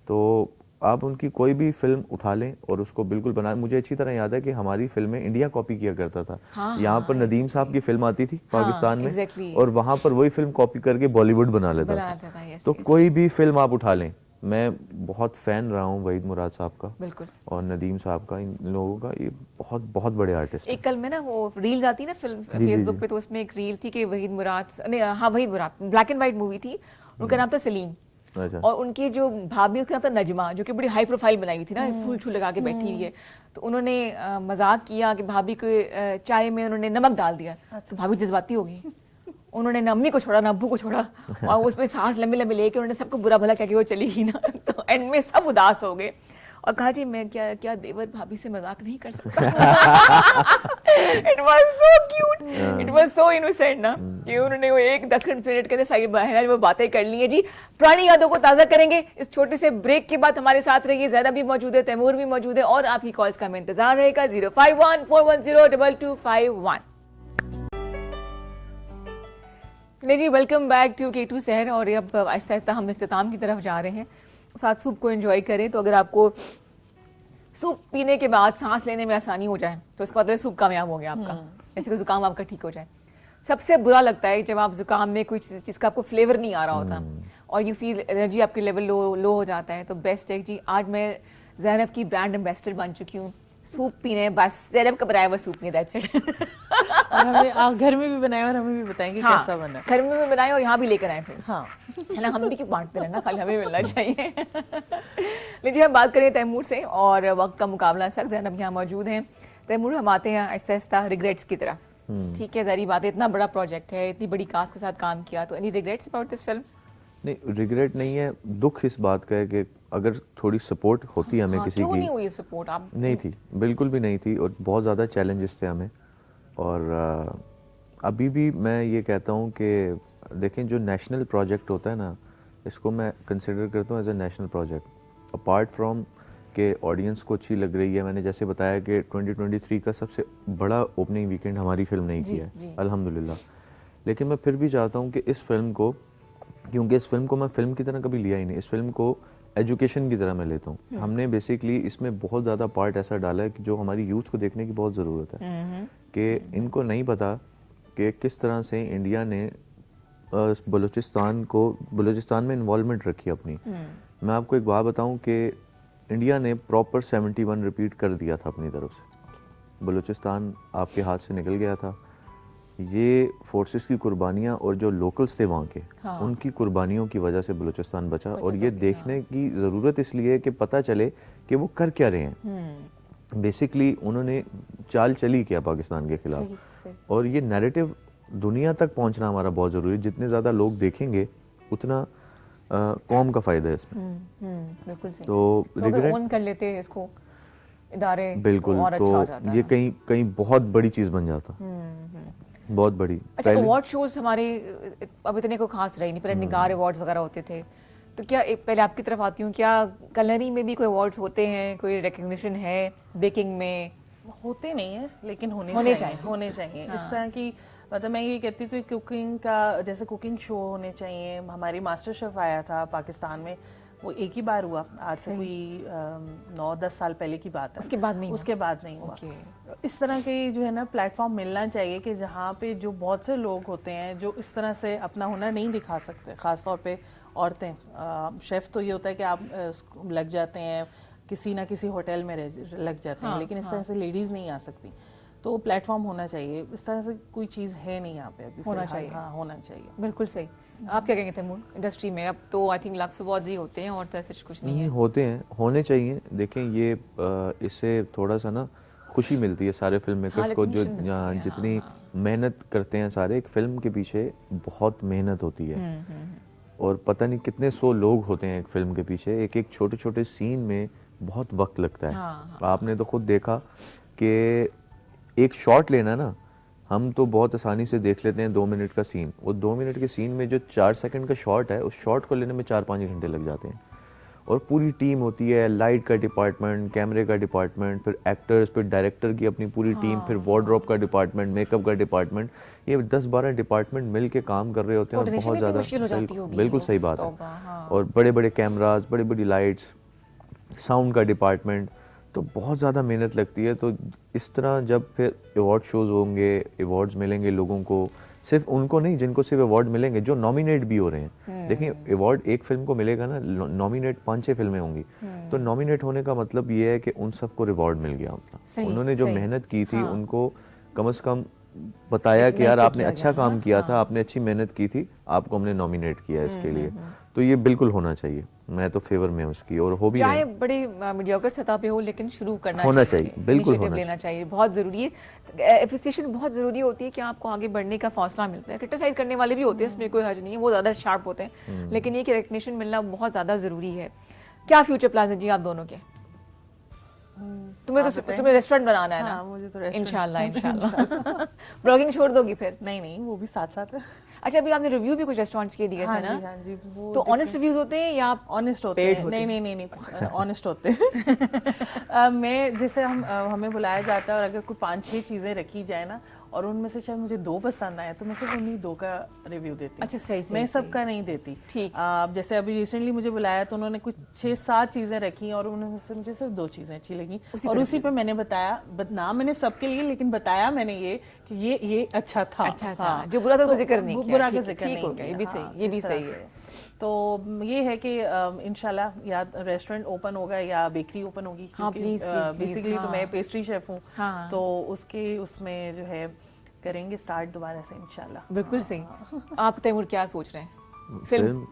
तो आप उनकी कोई भी फिल्म उठा लें और उसको बिल्कुल बना। मुझे अच्छी तरह याद है कि हमारी फिल्में इंडिया कॉपी किया करता था। यहाँ पर नदीम साहब की फिल्म आती थी पाकिस्तान में, और वहाँ पर वही फिल्म कॉपी करके बॉलीवुड बना लेता था। तो कोई भी फिल्म आप उठा लें, मैं बहुत फैन रहा हूँ वहीद मुराद साहब का, बिल्कुल, और नदीम साहब का, इन लोगों का। ये बहुत बहुत बड़े आर्टिस्ट हैं। एक कल में ना वो रील्स आती ना फिल्म फेसबुक पे, तो उसमें एक रील थी कि वहीद मुराद, नहीं हाँ वहीद मुराद, ब्लैक एंड व्हाइट मूवी थी, उनका नाम था सलीम, और उनकी जो भाभी उसका नाम था नजमा, जो कि बड़ी हाई प्रोफाइल बनाई हुई थी ना, फूल छूल लगा के बैठी हुई है। तो उन्होंने मजाक किया कि भाभी को चाय में उन्होंने नमक डाल दिया, तो भाभी जज्बाती हो गई। उन्होंने ना अम्मी को छोड़ा ना अब्बू को छोड़ा, और उसमें सांस लंबे लंबे लेके उन्होंने सबको बुरा भला कह के वो चली गई ना। तो एंड में सब उदास हो गए और कहा जी मैं क्या देवर भाभी से मजाक नहीं कर सकता। It was so cute, it was so innocent ना, कि उन्होंने वो 1-10 मिनट के अंदर सारी बहनें वो बातें कर ली हैं। जी, पुरानी यादों को ताज़ा करेंगे इस छोटे से ब्रेक के बाद। हमारे साथ रहिए, ज़ैनब भी मौजूद है, तैमूर भी मौजूद है, और आपकी कॉल्स का हमें इंतजार रहेगा। 051-410-2251। नहीं जी, वेलकम बैक टू K2 शहर। और अब आहिस्ता आहिस्ता हम इख्तिताम की तरफ जा रहे हैं। साथ सूप को एंजॉय करें। तो अगर आपको सूप पीने के बाद सांस लेने में आसानी हो जाए तो इसका मतलब सूप कामयाब हो गया आपका, जैसे कि जुकाम आपका ठीक हो जाए। सबसे बुरा लगता है जब आप जुकाम में कोई चीज़ का आपको फ्लेवर नहीं आ रहा होता और यू फील एनर्जी आपके लेवल लो हो जाता है। तो बेस्ट है जी, आज मैं ज़ैनब की ब्रांड एम्बेसडर बन चुकी हूँ। सूप पीने, बस ज़ैनब का बनाया हुआ सूप नहीं, दैट्स इट। और हमें घर में भी बनाए और हमें भी बताएंगे कैसा बना। घर में भी बनाए और यहाँ भी लेकर आए फिर, हाँ है ना, हम भी क्यों बांटते रहना, खाली हमें मिलना चाहिए। लीजिए हम बात करें तैमूर से, और वक्त का मुकाबला सख्त। ज़ैनब यहाँ मौजूद हैं। तैमूर, हम आते हैं आहिस्ता आहिस्ता रिग्रेट्स की तरफ। ठीक है, ज़ाहिर बात है, इतना बड़ा प्रोजेक्ट है, इतनी बड़ी कास्ट के साथ काम किया, तो any regrets about this film? नहीं, रिग्रेट नहीं है, दुख इस बात का है कि अगर थोड़ी सपोर्ट होती हमें किसी क्यों की। नहीं हुई सपोर्ट? आप नहीं थी, बिल्कुल भी नहीं थी, और बहुत ज़्यादा चैलेंजेस थे हमें। और अभी भी मैं ये कहता हूँ कि देखें, जो नेशनल प्रोजेक्ट होता है ना, इसको मैं कंसिडर करता हूँ as a national project. Apart from के ऑडियंस को अच्छी लग रही है, मैंने जैसे बताया कि 2023 का सबसे बड़ा ओपनिंग वीकेंड हमारी फिल्म नहीं किया है, अल्हम्दुलिल्लाह। लेकिन मैं फिर भी चाहता हूँ कि इस फिल्म को, क्योंकि इस फिल्म को मैं फिल्म की तरह कभी लिया ही नहीं, इस फिल्म को एजुकेशन की तरह मैं लेता हूँ। हमने बेसिकली इसमें बहुत ज़्यादा पार्ट ऐसा डाला है कि जो हमारी यूथ को देखने की बहुत ज़रूरत है, कि इनको नहीं पता कि किस तरह से इंडिया ने बलूचिस्तान में इन्वॉल्वमेंट रखी अपनी। मैं आपको एक बात बताऊं कि इंडिया ने प्रॉपर 71 रिपीट कर दिया था अपनी तरफ से। बलूचिस्तान आपके हाथ से निकल गया था, ये फोर्सेस की कुर्बानियां और जो लोकल्स थे वहाँ के, हाँ। उनकी कुर्बानियों की वजह से बलूचिस्तान बचा। और ये देखने की ज़रूरत इसलिए है कि पता चले कि वो कर क्या रहे हैं। बेसिकली उन्होंने चाल चली क्या पाकिस्तान के खिलाफ, सही। और ये नैरेटिव दुनिया तक पहुंचना हमारा बहुत ज़रूरी है। जितने ज़्यादा लोग देखेंगे उतना कौम का फ़ायदा है इसमें। बिल्कुल सही। तो अगर रिग्रेट ओन कर लेते हैं इसको इदारे बिल्कुल, और अच्छा हो तो जाता ये है। कहीं कहीं बहुत बड़ी चीज़ बन जाता, बहुत बड़ी। अच्छा, पहले अवार्ड शोज हमारे अब इतने को खास रहे नहीं, पहले निगार अवार्ड्स वगैरह होते थे, तो क्या पहले आपकी तरफ आती हूँ, क्या कलरी में भी कोई अवार्ड्स होते हैं, कोई रिकग्निशन है बेकिंग में? होते नहीं है लेकिन होने चाहिए। चाहिए। इस तरह की मतलब मैं ये कहती हूँ कि कुकिंग का जैसे कुकिंग शो होने चाहिए। हमारी मास्टर शेफ आया था पाकिस्तान में, वो एक ही बार हुआ, आज से कोई 9-10 साल पहले की बात है। उसके बाद नहीं हुआ? उसके बाद नहीं हुआ। इस तरह के जो है ना प्लेटफॉर्म मिलना चाहिए कि जहाँ पे जो बहुत से लोग होते हैं जो इस तरह से अपना हुनर नहीं दिखा सकते, ख़ास तौर पे औरतें। शेफ़ तो ये होता है कि आप लग जाते हैं किसी ना किसी होटल में लग जाते हैं, लेकिन इस तरह से लेडीज़ नहीं आ सकती। तो प्लेटफॉर्म होना चाहिए। इस तरह से कोई चीज़ है नहीं यहाँ पे अभी होना फिलहाल। चाहिए। हाँ, होना चाहिए। बिल्कुल सही। आप क्या कहेंगे तैमूर, इंडस्ट्री में अब तो आई थिंक लाख अवार्ड ही होते हैं और तो ऐसा कुछ नहीं है? होते हैं, होने चाहिए। देखें ये इससे थोड़ा सा ना खुशी मिलती है सारे फिल्म मेकर्स को, जो जितनी मेहनत करते हैं सारे। एक फिल्म के पीछे बहुत मेहनत होती है और पता नहीं कितने 100 लोग होते हैं एक फिल्म के पीछे। एक एक छोटे छोटे सीन में बहुत वक्त लगता है। आपने तो खुद देखा कि एक शॉट लेना ना, हम तो बहुत आसानी से देख लेते हैं 2 मिनट का सीन। वो 2 मिनट के सीन में जो 4 सेकंड का शॉट है, उस शॉट को लेने में 4-5 घंटे लग जाते हैं। और पूरी टीम होती है, लाइट का डिपार्टमेंट, कैमरे का डिपार्टमेंट, फिर एक्टर्स, फिर डायरेक्टर की अपनी पूरी टीम, फिर वार्डरोब का डिपार्टमेंट, मेकअप का डिपार्टमेंट। ये 10-12 डिपार्टमेंट मिल के काम कर रहे होते हैं और बहुत ज़्यादा, बिल्कुल सही बात है। और बड़े बड़े कैमराज, बड़ी बड़ी लाइट्स, साउंड का डिपार्टमेंट, तो बहुत ज़्यादा मेहनत लगती है। तो इस तरह जब फिर अवार्ड शोज़ होंगे, अवार्ड्स मिलेंगे लोगों को, सिर्फ उनको नहीं जिनको सिर्फ अवार्ड मिलेंगे, जो नॉमिनेट भी हो रहे हैं। देखिए अवार्ड एक फिल्म को मिलेगा ना, नॉमिनेट 5-6 फिल्में होंगी, तो नॉमिनेट होने का मतलब ये है कि उन सबको रिवॉर्ड मिल गया होता। उन्होंने जो मेहनत की थी उनको कम से कम बताया कि यार आपने अच्छा काम किया था, आपने अच्छी मेहनत की थी, आपको हमने नॉमिनेट किया इसके लिए। तो ये बिल्कुल होना चाहिए। मैं तो फेवर में उसकी, और हो भी चाहे बड़े मीडियोकर सतह पे हो, लेकिन शुरू करना होना चाहिए, बिल्कुल इनिशिएटिव लेना चाहिए। बहुत ज़रूरी है, एप्रिसिएशन बहुत ज़रूरी होती है कि आपको आगे बढ़ने का हौसला मिलता है। क्रिटिसाइज करने वाले भी होते हैं, इसमें कोई हर्ज नहीं है, वो ज़्यादा शार्प होते हैं, लेकिन ये कि रिकग्निशन मिलना बहुत ज़्यादा ज़रूरी है। क्या फ्यूचर प्लान है जी आप दोनों के? तुम्हें रेस्टोरेंट बनाना है ना? हाँ, मुझे तो रेस्टोरेंट। इंशाल्लाह। ब्लॉगिंग छोड़ दोगी फिर? नहीं, वो भी साथ साथ है। अच्छा, अभी आपने रिव्यू भी कुछ रेस्टोरेंट्स के दिए थे ना? हाँ जी, वो तो ऑनेस्ट रिव्यूज होते हैं या ऑनेस्ट होते हैं? नहीं, ऑनेस्ट होते हैं। मैं जैसे हमें बुलाया जाता है और अगर कोई 5-6 चीज़ें रखी जाए ना और उनमें से शायद मुझे 2 पसंद आए तो मैं सिर्फ उन्हीं 2 का रिव्यू देती हूँ। अच्छा, सही मैं सबका नहीं देती। ठीक। जैसे अभी रिसेंटली मुझे बुलाया तो उन्होंने कुछ 6-7 चीज़ें रखी और उनमें से मुझे सिर्फ 2 चीज़ें अच्छी लगी और उसी पे मैंने बताया, नाम मैंने सबके लिए लेकिन बताया मैंने ये कि ये अच्छा था। हाँ, जो बुरा था उसका जिक्र नहीं किया। बुरा का जिक्र नहीं किया। ये भी सही, ये भी सही है। तो ये है कि इंशाल्लाह या रेस्टोरेंट ओपन होगा या बेकरी ओपन होगी, क्योंकि बेसिकली तो मैं पेस्ट्री शेफ हूँ, तो उसमें जो है करेंगे स्टार्ट दोबारा से इंशाल्लाह। बिल्कुल सही। आप तैमूर क्या सोच रहे हैं?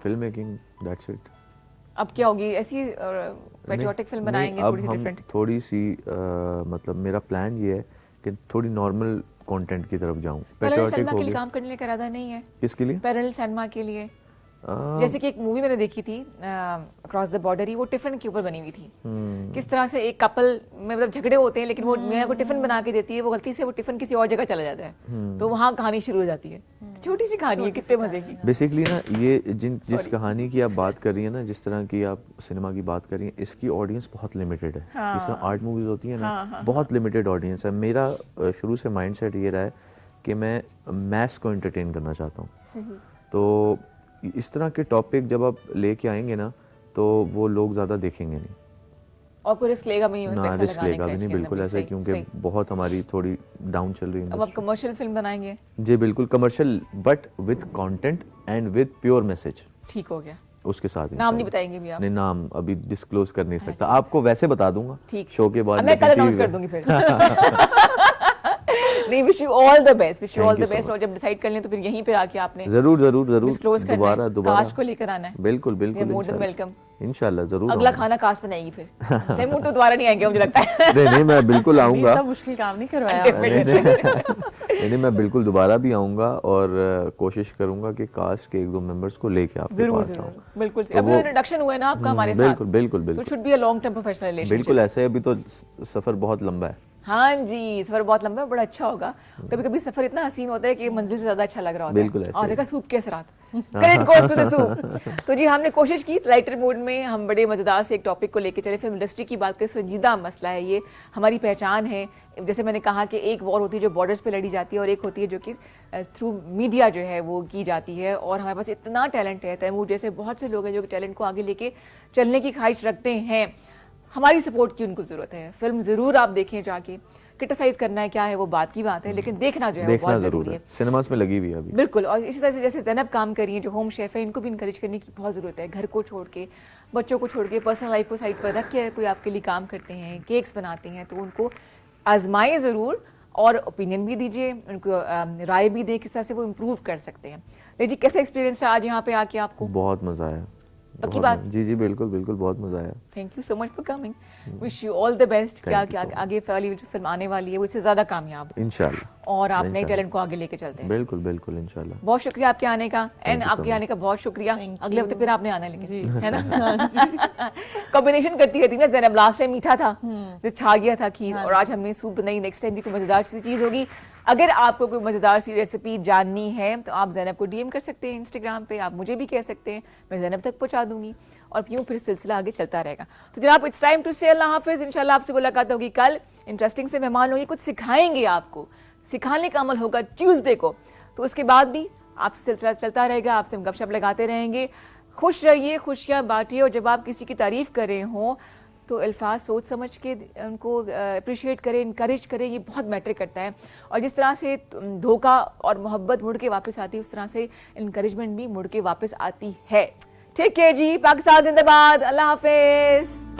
Film making, that's it. अब क्या होगी, ऐसी पैट्रियोटिक फिल्म बनाएंगे थोड़ी सी डिफरेंट? थोड़ी सी मतलब मेरा प्लान ये है कि थोड़ी नॉर्मल कंटेंट की तरफ जाऊं। पैट्रियोटिक के लिए काम करने का इरादा नहीं है? किसके लिए? पैरेलल सिनेमा के लिए। जैसे कि एक मूवी मैंने देखी थी अक्रॉस द बॉर्डर ही, वो टिफिन के ऊपर बनी हुई थी। किस तरह से एक कपल में मतलब झगड़े होते हैं, लेकिन वो मियां को टिफिन बना के देती है, वो गलती से वो टिफिन किसी और जगह चला जाता है, तो वहाँ कहानी शुरू हो जाती है। छोटी सी कहानी है, कितने मजे की। बेसिकली ना ये जिस कहानी की आप बात कर रही है ना, जिस तरह की आप सिनेमा की बात कर रही हैं, इसकी ऑडियंस बहुत लिमिटेड है। जिस तरह आर्ट मूवीज होती है ना, बहुत लिमिटेड ऑडियंस है। मेरा शुरू से माइंडसेट ये रहा है कि मैं मैस को एंटरटेन करना चाहता हूँ। तो इस तरह के टॉपिक जब आप लेके आएंगे ना, तो वो लोग ज़्यादा देखेंगे नहीं और कोई रिस्क लेगा भी नहीं, ना, रिस्क लेगा भी नहीं, बिल्कुल ऐसा, क्योंकि बहुत हमारी थोड़ी डाउन चल रही है। अब आप कमर्शियल फिल्म बनाएंगे? जी बिल्कुल, commercial but with content and with pure message. ठीक हो गया। उसके साथ नाम नहीं बताएंगे भी आप? नहीं, नाम अभी डिस्क्लोज कर नहीं सकता, आपको वैसे बता दूंगा ठीक, शो के बाद। मैं कल अनाउंस कर दूंगी फिर। नहीं, wish you all the best, wish you Thank all you the so best. much. और जब डिसाइड कर लें तो फिर यहीं पे आके आपने जरूर जरूर जरूर डिस्क्लोज करना दोबारा है, दोबारा कास्ट को लेकर आना है। बिल्कुल बिल्कुल मोर देन इंशाल्लाह। वेलकम। इंशाल्लाह जरूर अगला आऊंगा। खाना कास्ट बनाएगी फिर। तैमूर तो दोबारा नहीं आएंगे मुझे लगता है। नहीं नहीं मैं बिल्कुल आऊंगा। इतना मुश्किल काम नहीं करवाया नहीं मैं बिल्कुल दोबारा भी आऊंगा और कोशिश करूंगा कि कास्ट के 1-2 मेंबर्स को लेके आपके जरूर पास आऊं। जरूर, बिल्कुल। तो अभी वो- इंट्रोडक्शन हुआ है ना आपका हमारे साथ, बिल्कुल बिल्कुल तो बिल्कुल should be a long term professional relationship. बिल्कुल ऐसे ही। अभी तो सफर बहुत लंबा है। हाँ जी, सफर बहुत लंबा है, बड़ा अच्छा होगा। कभी कभी सफर इतना हसीन होता है कि मंजिल से ज्यादा अच्छा लग रहा होता है। बिल्कुल ऐसे और ही। देखा सूप के असरात, credit goes to the soup. तो जी हमने कोशिश की लाइटर मूड में, हम बड़े मजेदार से एक टॉपिक को लेके चले। फिल्म इंडस्ट्री की बात करें, संजीदा मसला है ये, हमारी पहचान है। जैसे मैंने कहा कि एक वॉर होती है जो बॉर्डर्स पे लड़ी जाती है, और एक होती है जो कि थ्रू मीडिया जो है वो की जाती है। और हमारे पास इतना टैलेंट है, तैमूर जैसे बहुत से लोग हैं जो कि टैलेंट को आगे लेके चलने की ख्वाहिश रखते हैं। हमारी सपोर्ट की उनको जरूरत है। फिल्म जरूर आप देखें जाके, क्रिटिसाइज करना है क्या है वो बात की बात है, लेकिन देखना जो है वो देखना बहुत जरूर जरूरी है। सिनेमास में लगी हुई है अभी। बिल्कुल। और इसी तरह से जैसे ज़ैनब काम कर रही है जो होम शेफ है, इनको भी इनकरेज करने की बहुत ज़रूरत है। घर को छोड़ के, बच्चों को छोड़ के, पर्सनल लाइफ को साइड पर रख के कोई आपके लिए काम करते हैं, केक्स बनाते हैं, तो उनको आजमाएं ज़रूर और ओपिनियन भी दीजिए, उनको राय भी दें किस तरह से वो इम्प्रूव कर सकते हैं। लेकिन जी कैसा एक्सपीरियंस था आज यहाँ पे आके आपको? बहुत मजा आया। पक्की बहुत बात? जी जी बिल्कुल बिल्कुल बहुत मजा आया। Thank you so much for coming, wish you all the best. क्या Thank you क्या so much. आगे वाली जो फिल्म आने वाली है वो इससे ज़्यादा कामयाब हो इंशाल्लाह और आप नए इंशाल्लाह। टैलेंट को आगे लेके चलते हैं। बिल्कुल बिल्कुल इंशाल्लाह। बहुत शुक्रिया आपके आने का, एंड you so आपके much. आने का बहुत शुक्रिया। Thank अगले you. हफ्ते फिर आपने आना है, लेकिन जी। है ना? कॉम्बिनेशन करती रहती है ना ज़ैनब। लास्ट टाइम मीठा था जो छा गया था खीर, और आज हमने सूप बनाई। नेक्स्ट टाइम भी कोई मजेदार सी चीज़ होगी। अगर आपको कोई मजेदार सी रेसिपी जाननी है तो आप ज़ैनब को डीएम कर सकते हैं इंस्टाग्राम पे, आप मुझे भी कह सकते हैं, मैं ज़ैनब तक पहुंचा दूंगी, और यूं फिर सिलसिला आगे चलता रहेगा। तो जनाब इट्स टाइम टू से अल्लाह हाफिज़। इंशाल्लाह आपसे मुलाकात होगी कल। इंटरेस्टिंग से मेहमान होंगे, कुछ सिखाएंगे आपको, सिखाने का अमल होगा ट्यूसडे को। तो उसके बाद भी आपसे सिलसिला चलता रहेगा, आपसे हम गपशप लगाते रहेंगे। खुश रहिए, खुशियाँ बांटिए, और जब आप किसी की तारीफ कर रहे हों तो अल्फाज सोच समझ के उनको अप्रिशिएट करें, इनकरेज करें, ये बहुत मैटर करता है। और जिस तरह से धोखा और मोहब्बत मुड़ के वापस आती है, उस तरह से इनकरेजमेंट भी मुड़ के वापस आती है। ठीक है जी, पाकिस्तान जिंदाबाद, अल्लाह हाफिज़।